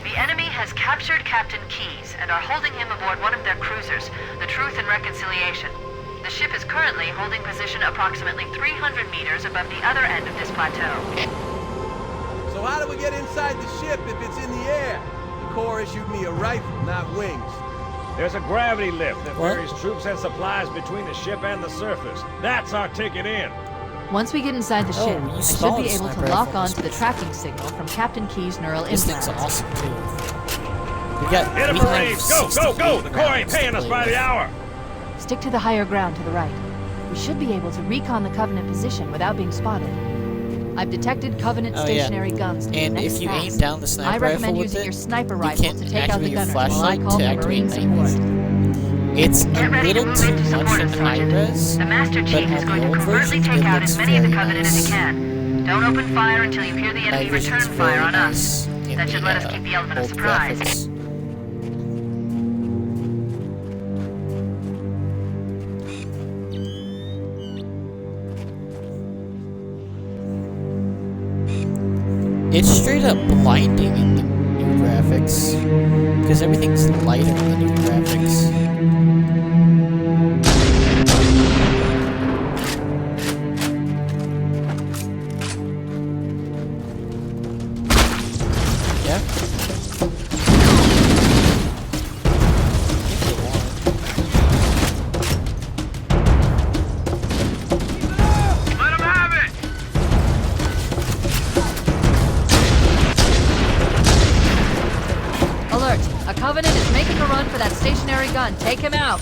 The enemy has captured Captain Keyes and are holding him aboard one of their cruisers, the Truth and Reconciliation. The ship is currently holding position approximately 300 meters above the other end of this plateau. So how do we get inside the ship if it's in the air? The Corps issued me a rifle, not wings. There's a gravity lift that What? ferries troops and supplies between the ship and the surface. That's our ticket in. Once we get inside the Oh, ship, you I should stole be the able to sniper lock rifle. on to the tracking signal from Captain Keyes' neural This thing's implants. awesome too. We got Hit 'em, we have Marines! Go, go, go! The Corps ain't rounds to paying us play by with. the hour. Stick to the higher ground to the right. We should be able to recon the Covenant position without being spotted. I've detected Covenant Oh, yeah. stationary guns to the And next if you aim pass. down the sniper I rifle recommend with using it, your sniper you rifle can to take out the activate your gunners while I flashlight call to for activate Marine night support. It's a Get ready to little move too in to much support in us, high Sergeant. res, The Master but Chief on is the going to old covertly version, take it out looks as many of the very Covenant as he nice. can. Don't open fire until you hear the Night enemy vision's return fire very on us. nice in That should the, let us keep the element of old surprise. graphics. It's straight up blinding in the new graphics. Because everything's lighter in the new graphics. Yeah? If you want. Let him have it! Alert! A Covenant is making a run for that stationary gun. Take him out!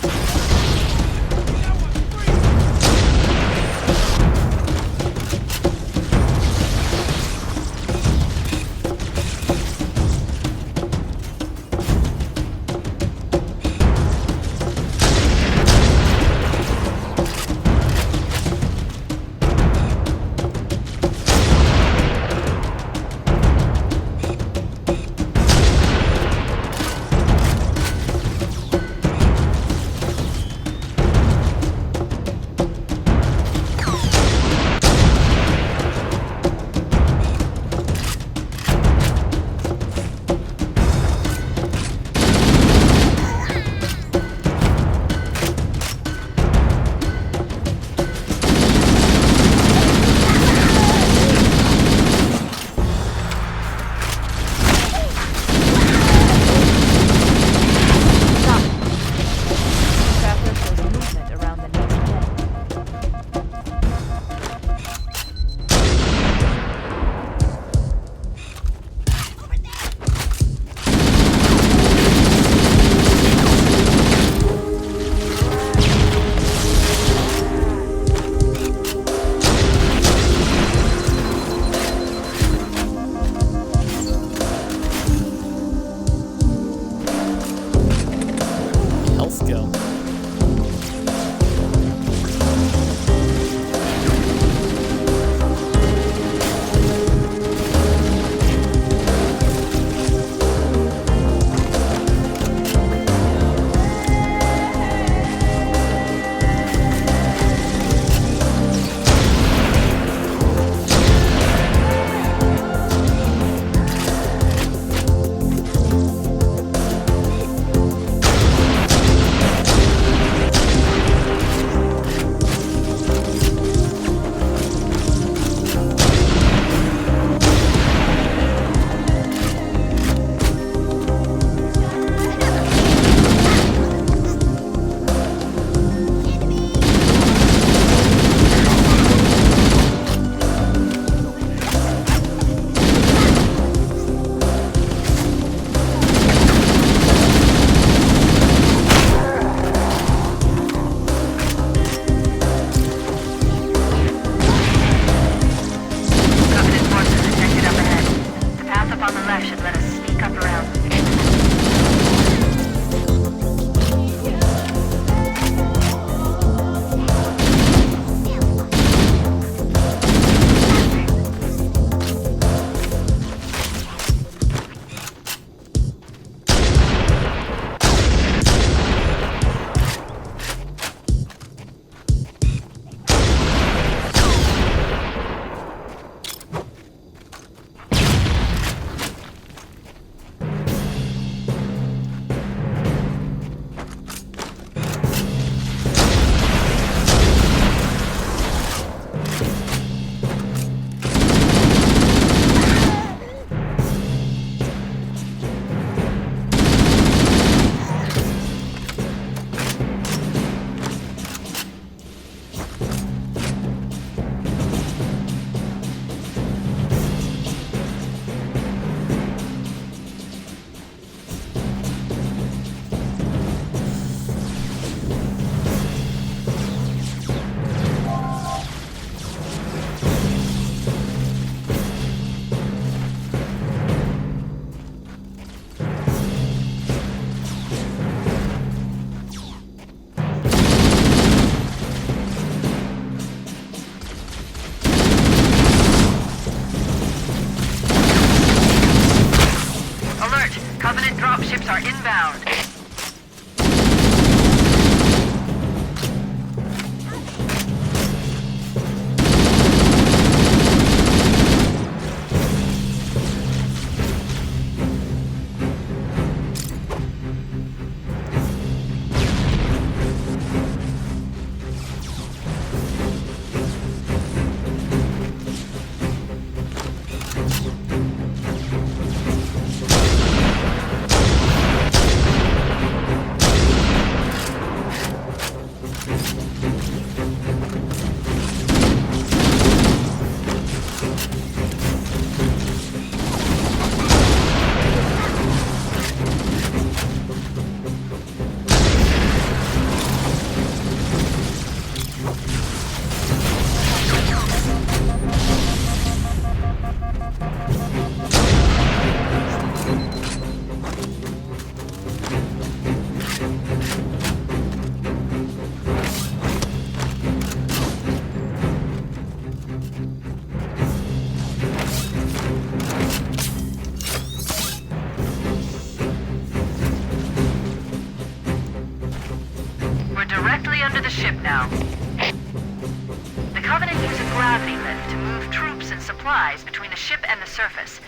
supplies between the ship and the surface.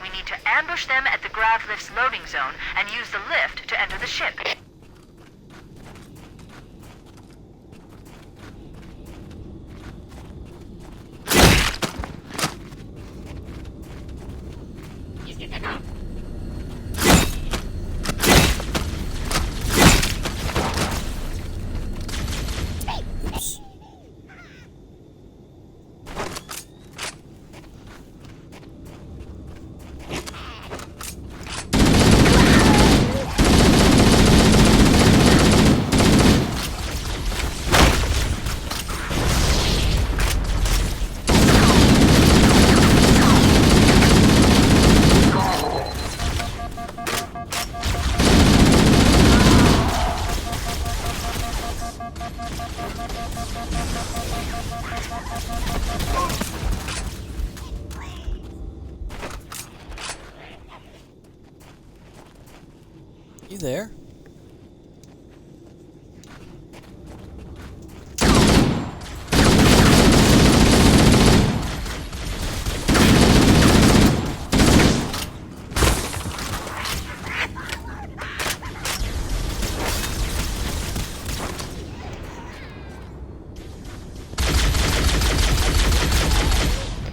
We need to ambush them at the grav lift's loading zone and use the lift to enter the ship. Oops. You there?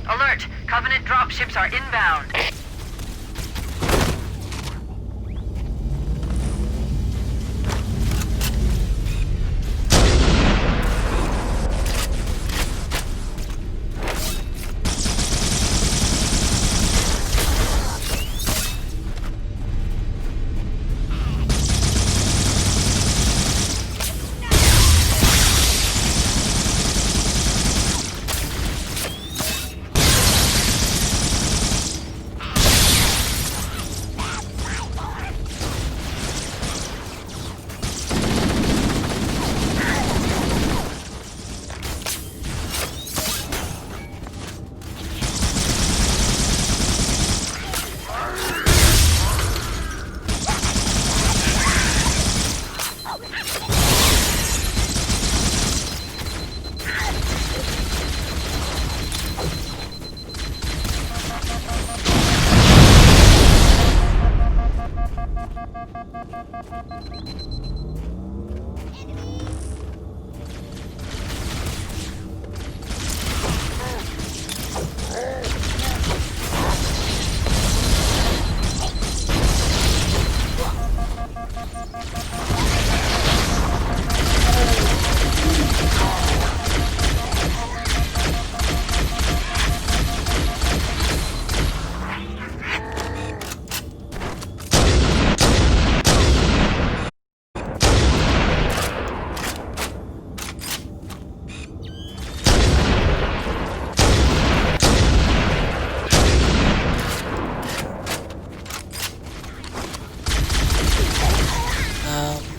Alert! Covenant dropships are inbound.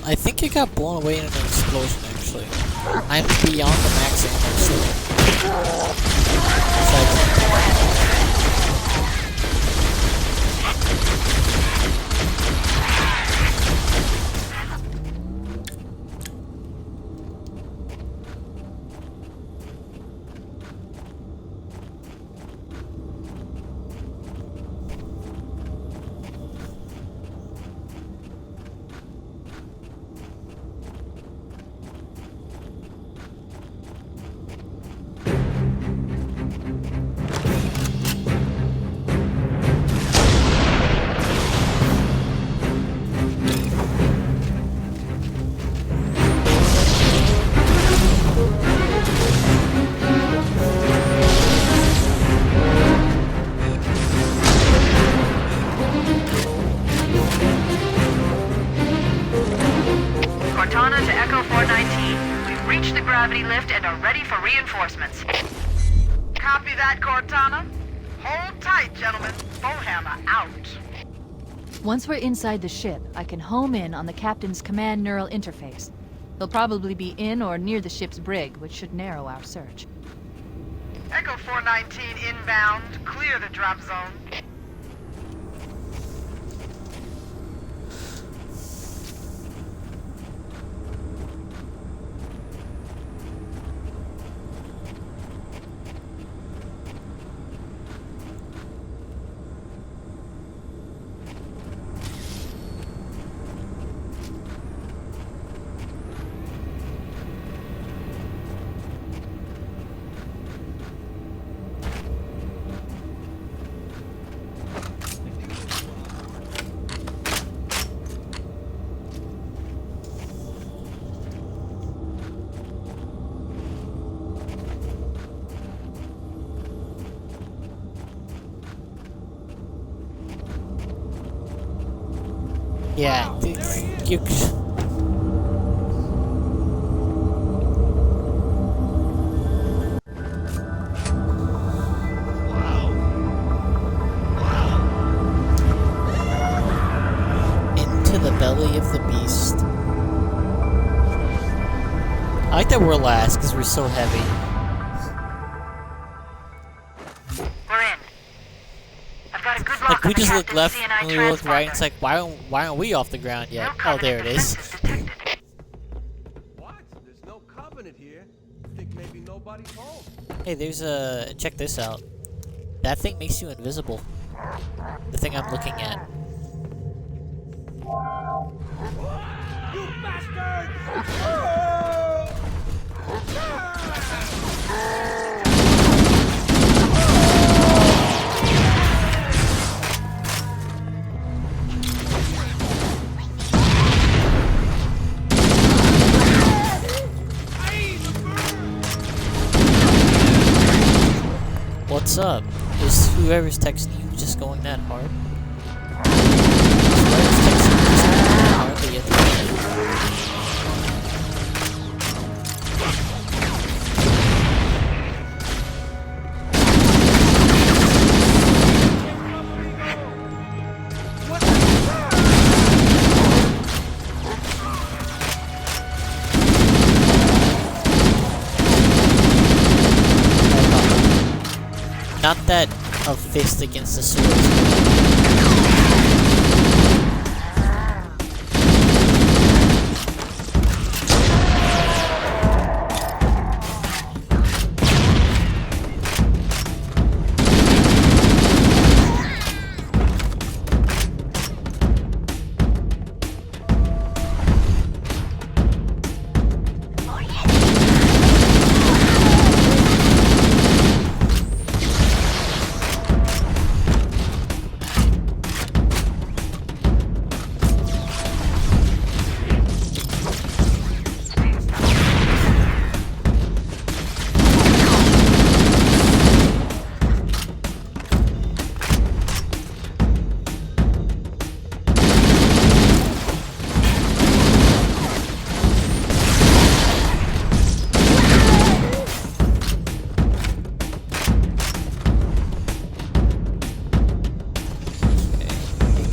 I think it got blown away in an explosion, actually. I'm beyond the max ammo, Cortana to Echo 419. We've reached the gravity lift and are ready for reinforcements. Copy that, Cortana. Hold tight, gentlemen. Bowhammer out. Once we're inside the ship, I can home in on the captain's command neural interface. He'll probably be in or near the ship's brig, which should narrow our search. Echo 419 inbound. Clear the drop zone. Yeah, you. Into the belly of the beast. I like that we're last because we're so heavy. We're in. I've got a good Like lock we on the just look captain's left CNI and we look right, and transponder. it's like why aren't we off the ground yet? No Oh, Covenant there it is. defenses detected. What? There's no Covenant here. I think maybe nobody's home. Hey, there's a check this out. That thing makes you invisible. The thing I'm looking at. You bastards! What's up? Is whoever's texting you just going that hard? Whoever's texting you just going that hard, but you have to Not that a fist against the sword.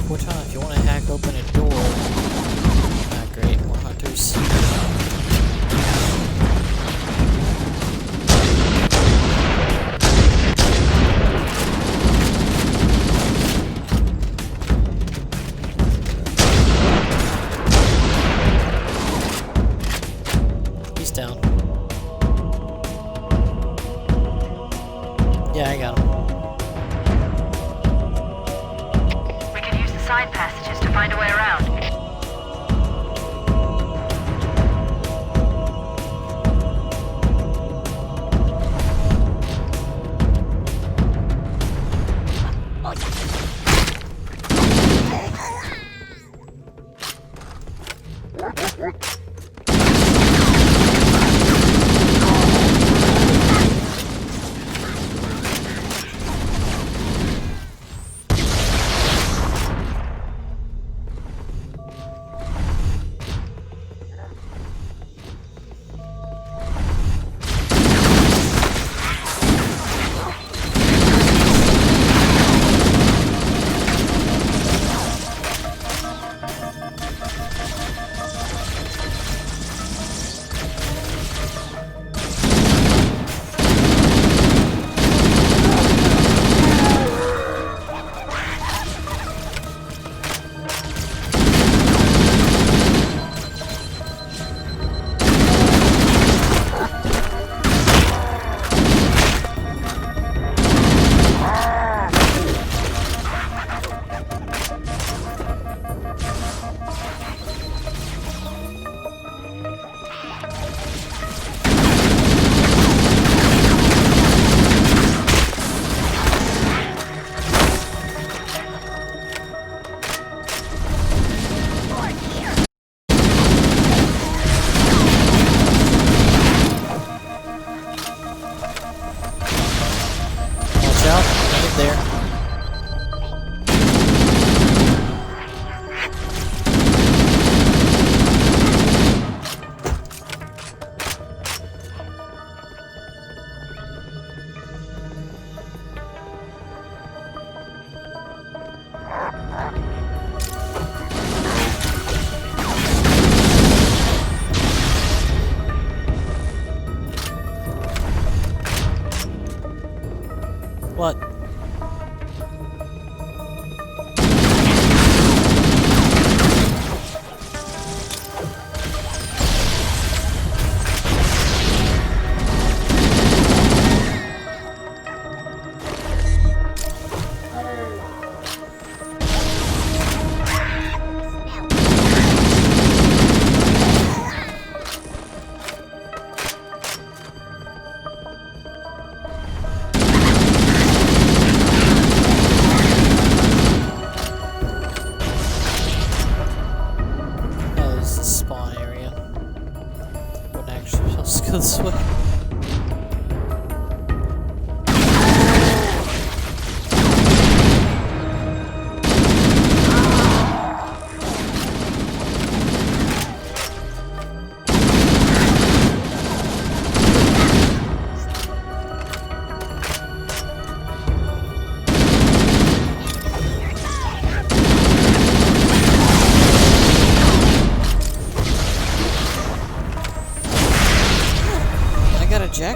Cortana, if you want to hack open a door. Not great, more hunters. He's down. Yeah, I got him. We could use the side passages to find a way around.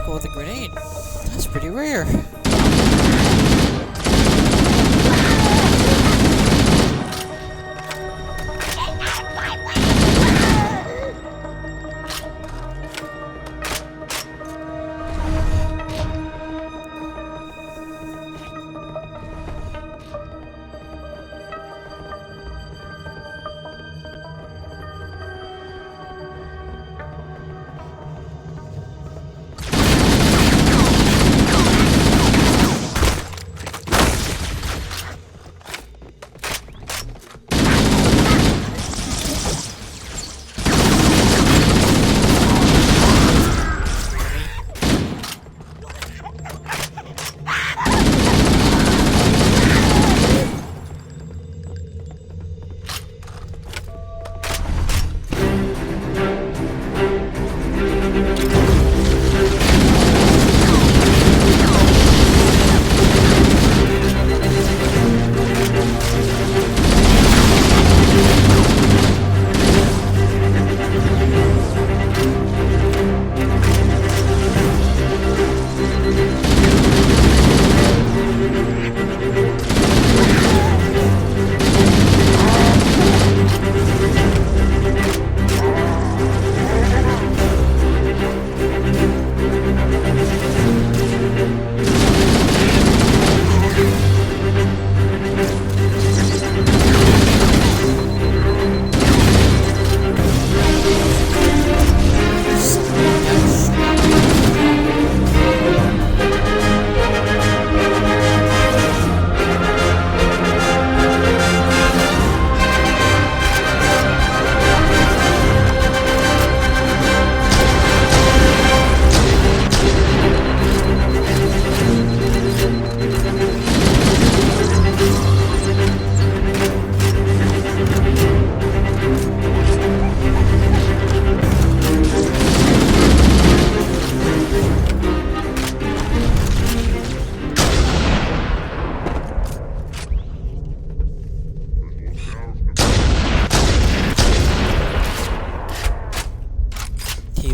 Echo with a grenade. That's pretty rare.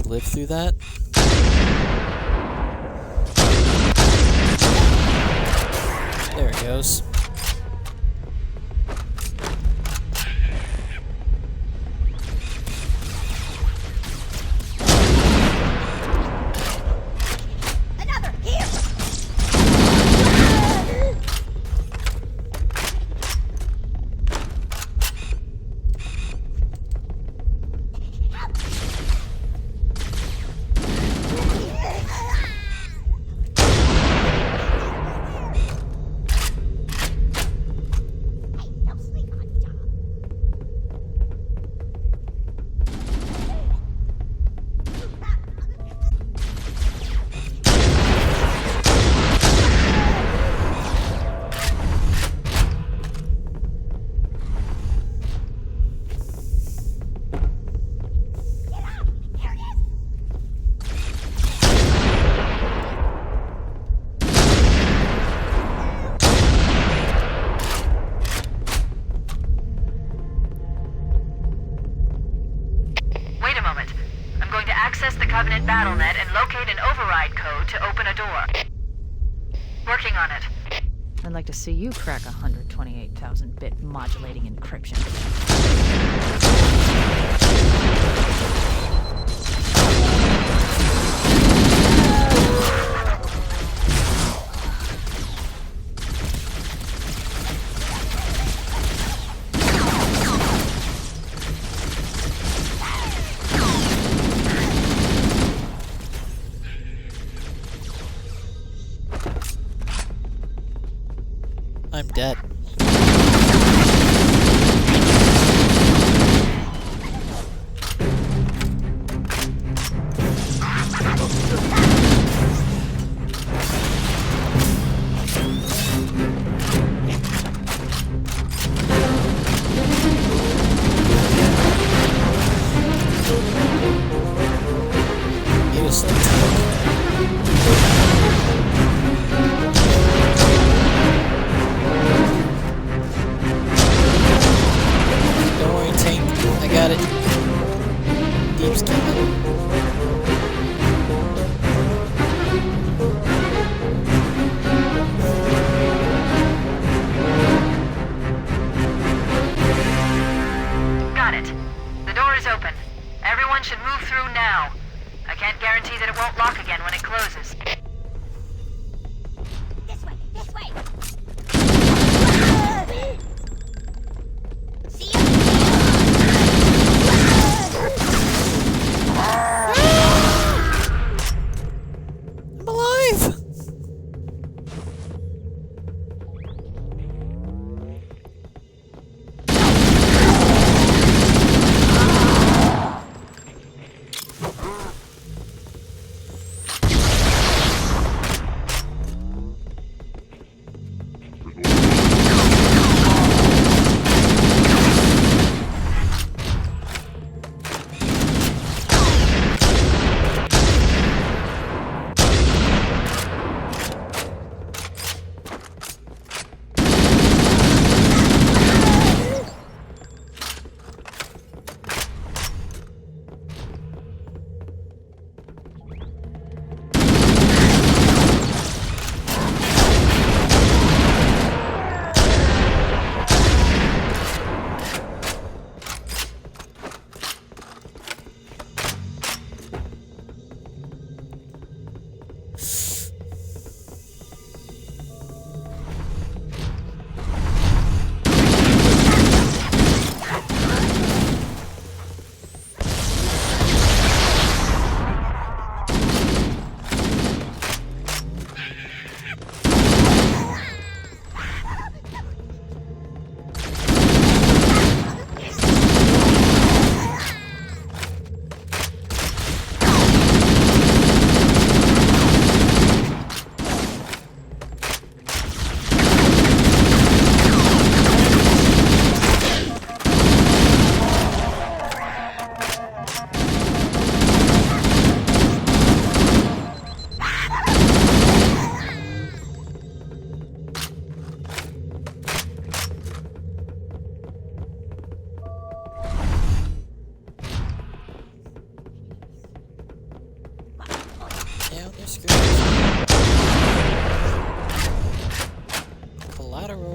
Live through that? There it goes. Access the Covenant BattleNet and locate an override code to open a door. Working on it. I'd like to see you crack 128,000-bit modulating encryption. I'm dead. He was still dead.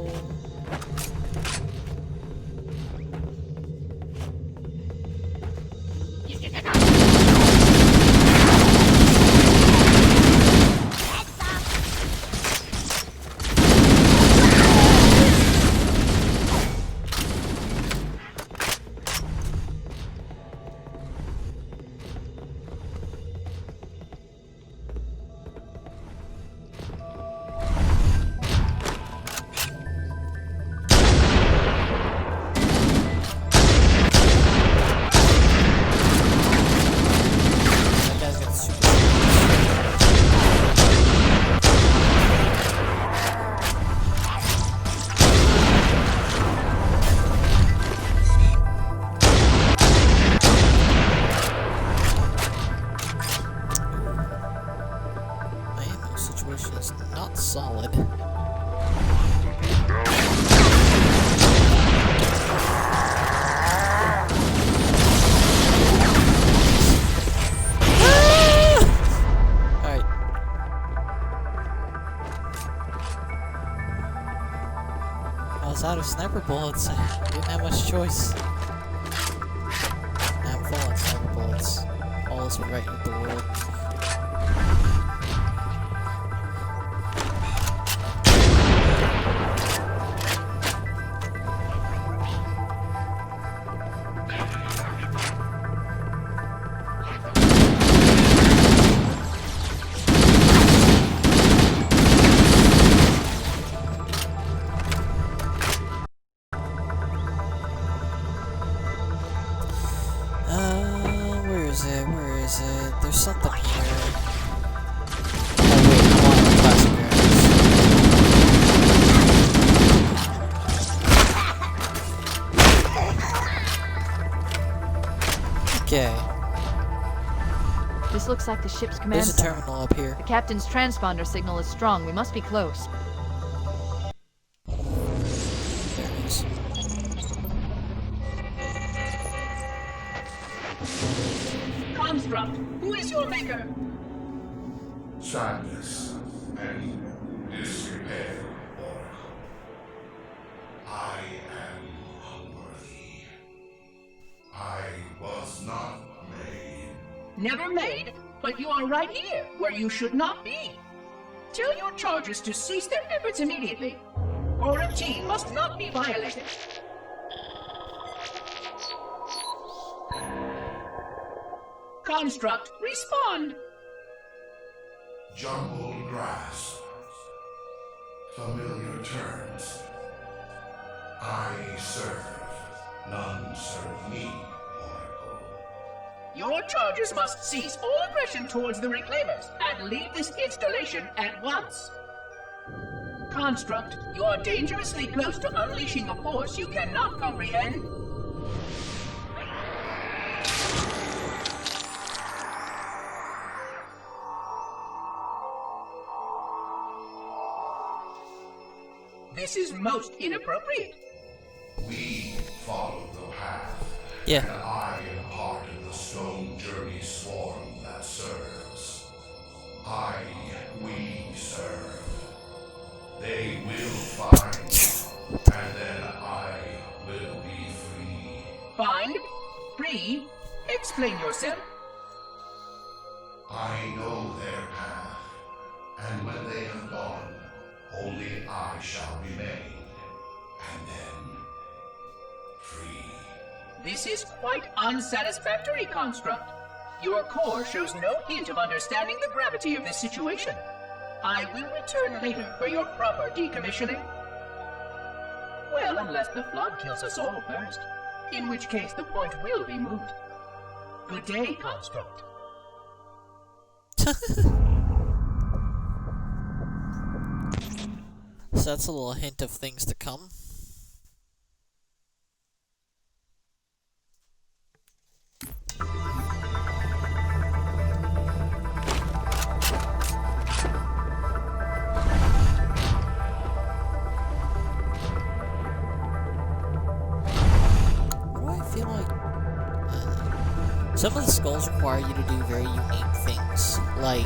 go. That guy's got super. My ammo situation is not solid. Alright. I was out of sniper bullets. I didn't have much choice. Now I'm full on sniper bullets. All is right with the world. Where is it? Where is it? There's something here. Oh wait, I want the classic barrels. Okay, This looks like the ship's command there's a center. terminal up here. The captain's transponder signal is strong. We must be close. There it is. Construct, who is your maker? Sadness and disrepair, Oracle. I am unworthy. I was not made. Never made, but you are right here, where you should not be. Tell your charges to cease their efforts immediately. Quarantine must not be violated. Construct, respond! Jumbled grasp. Familiar terms. I serve. None serve me, Oracle. Your charges must cease all aggression towards the Reclaimers and leave this installation at once. Construct, you are dangerously close to unleashing a force you cannot comprehend. This is most inappropriate. We follow the path. Yeah. And I am part of the stone journey swarm that serves. We serve. They will find, and then I will be free. Find? Free? Explain yourself. I know their path, and when they have gone, only I shall remain, and then free. This is quite unsatisfactory, Construct. Your core shows no hint of understanding the gravity of this situation. I will return later for your proper decommissioning. Well, unless the flood kills us all first, in which case the point will be moot. Good day, Construct. So that's a little hint of things to come. What do I feel like? Some of the skulls require you to do very unique things. Like,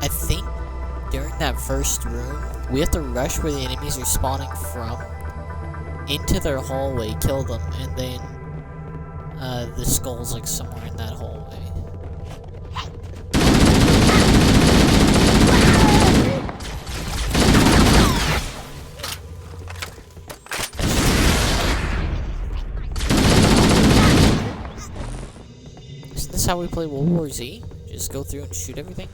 I think during that first room, we have to rush where the enemies are spawning from, into their hallway, kill them, and then the skull's like somewhere in that hallway. Isn't this how we play World War Z? Just go through and shoot everything?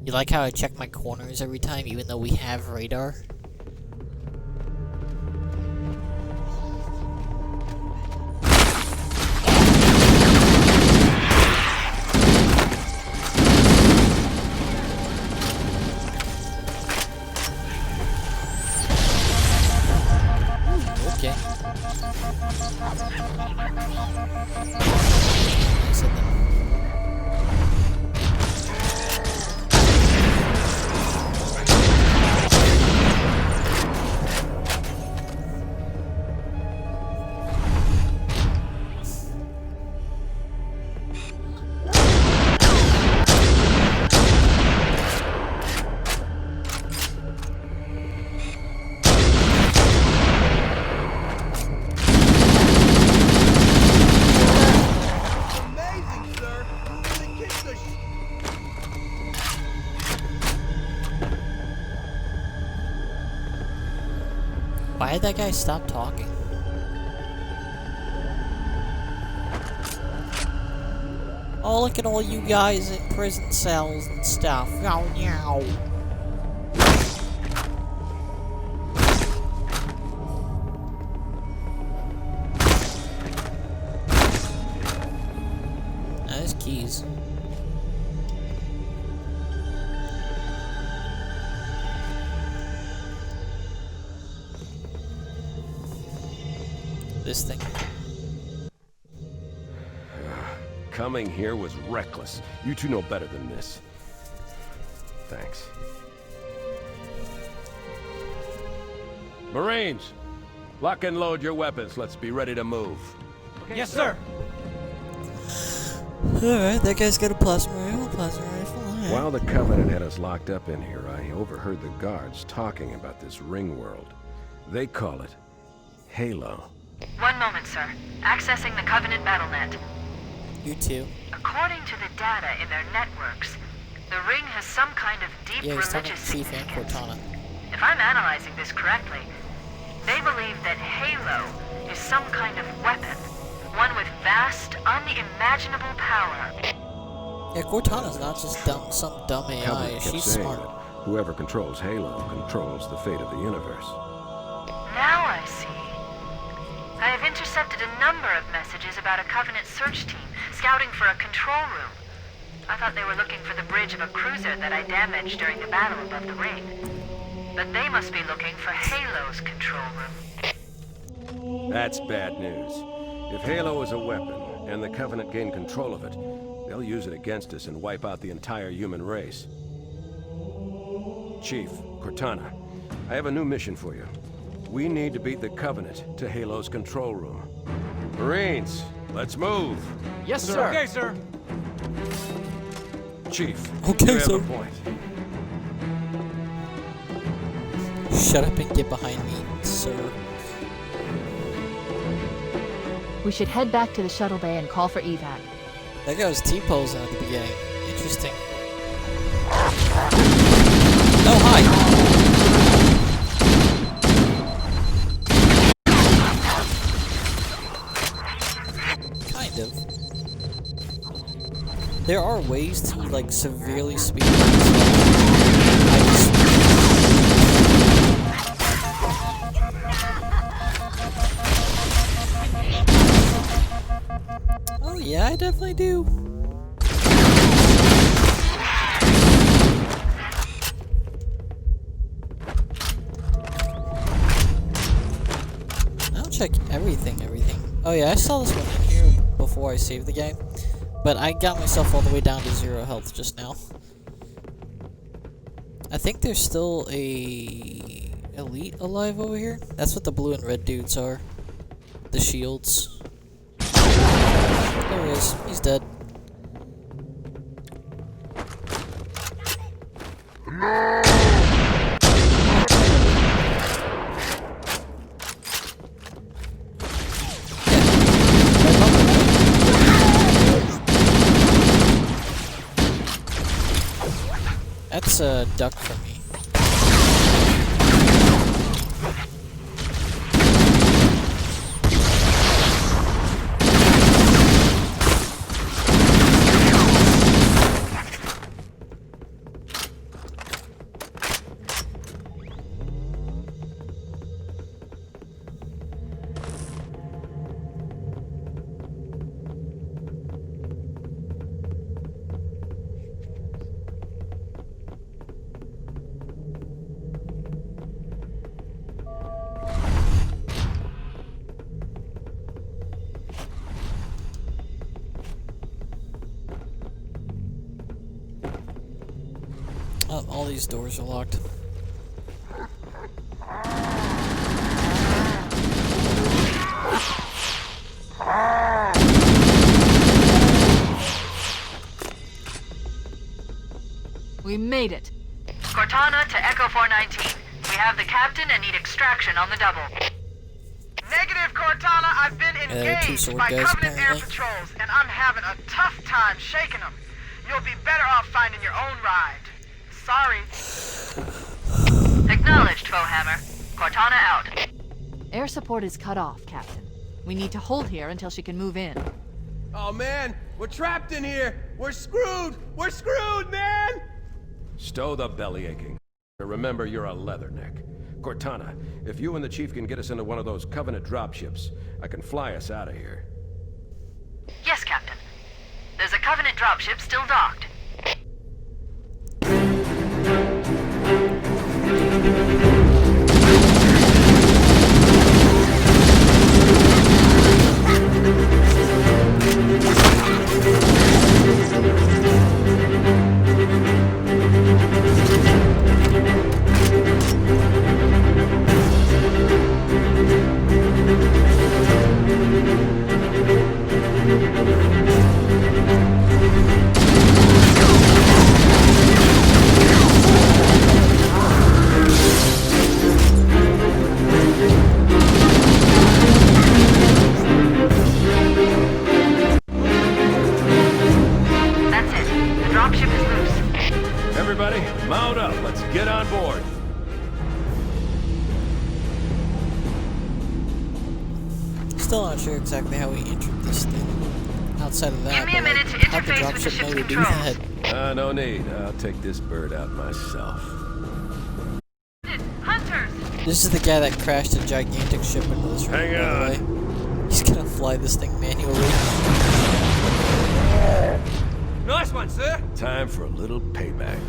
You like how I check my corners every time, even though we have radar? Okay. Nice of them. Amazing, sir. You really kicked the Why did that guy stop talking? Oh, look at all you guys in prison cells and stuff. Yow, yow. There's keys. This thing. Coming here was reckless. You two know better than this. Thanks. Marines, lock and load your weapons. Let's be ready to move. Yes, sir. Alright, that guy's got a plasma rifle. Alright. While the Covenant had us locked up in here, I overheard the guards talking about this ring world. They call it Halo. One moment, sir. Accessing the Covenant BattleNet. You too. According to the data in their networks, the ring has some kind of deep Yeah, he's talking religious to Chief and significance. Cortana. If I'm analyzing this correctly, they believe that Halo is some kind of weapon, one with vast, unimaginable power. Yeah, Cortana's not just some dumb AI. Covenant kept She's saying smart. that whoever controls Halo controls the fate of the universe. Now I see. I have intercepted a number of messages about a Covenant search team scouting for a control room. I thought they were looking for the bridge of a cruiser that I damaged during the battle above the ring. But they must be looking for Halo's control room. That's bad news. If Halo is a weapon, and the Covenant gain control of it, they'll use it against us and wipe out the entire human race. Chief, Cortana, I have a new mission for you. We need to beat the Covenant to Halo's control room. Marines, let's move! Yes, sir. Okay, sir. Chief, Okay, you have sir. a point. Shut up and get behind me, sir. We should head back to the shuttle bay and call for evac. That guy was T-posing at the beginning. Interesting. Oh, hi! Kind of. There are ways to, like, severely speed up this level. I just... Oh, yeah, I definitely do. I'll check everything. Oh yeah, I saw this one in here before I saved the game. But I got myself all the way down to 0 health just now. I think there's still a elite alive over here. That's what the blue and red dudes are. The shields. There he is. He's dead. That's a duck for me. Oh, all these doors are locked. We made it. Cortana to Echo 419. We have the captain and need extraction on the double. Negative, Cortana. I've been engaged by Covenant air patrols, and I'm having a tough time shaking them. You'll be better off finding your own ride. Sorry. Acknowledged, Foehammer. Cortana out. Air support is cut off, Captain. We need to hold here until she can move in. Oh man, we're trapped in here. We're screwed. We're screwed, man. Stow the belly aching. Remember, you're a leatherneck. Cortana, if you and the Chief can get us into one of those Covenant dropships, I can fly us out of here. Yes, Captain. There's a Covenant dropship still docked. Everybody, mount up. Let's get on board. Still not sure exactly how we entered this thing. Outside of that, Give me a minute to how'd the interface with the dropship ship's know to do controls. that? No need. I'll take this bird out myself. Hunters! This is the guy that crashed a gigantic ship into this room, Hang by on. the way. He's gonna fly this thing manually. Nice one, sir. Time for a little payback.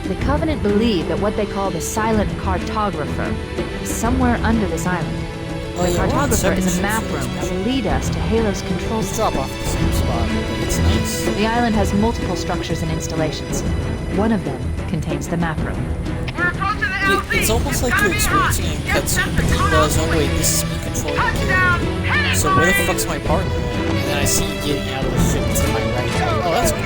The Covenant believe that what they call the Silent Cartographer is somewhere under this island. Oh, The yeah, we're on Cartographer second is a shift map for this room that mission. will lead us to Halo's control Let's system. drop off at the same spot, but it's nice. The island has multiple structures and installations. One of them contains the map room. We're approaching the LZ. It's almost like you're experiencing a cutscene, but then you realize, oh wait, this is me controlling the character. So where the fuck's my partner at? And then I see you getting out of the ship to my right. Oh, that's cool.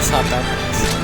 just hop back in this.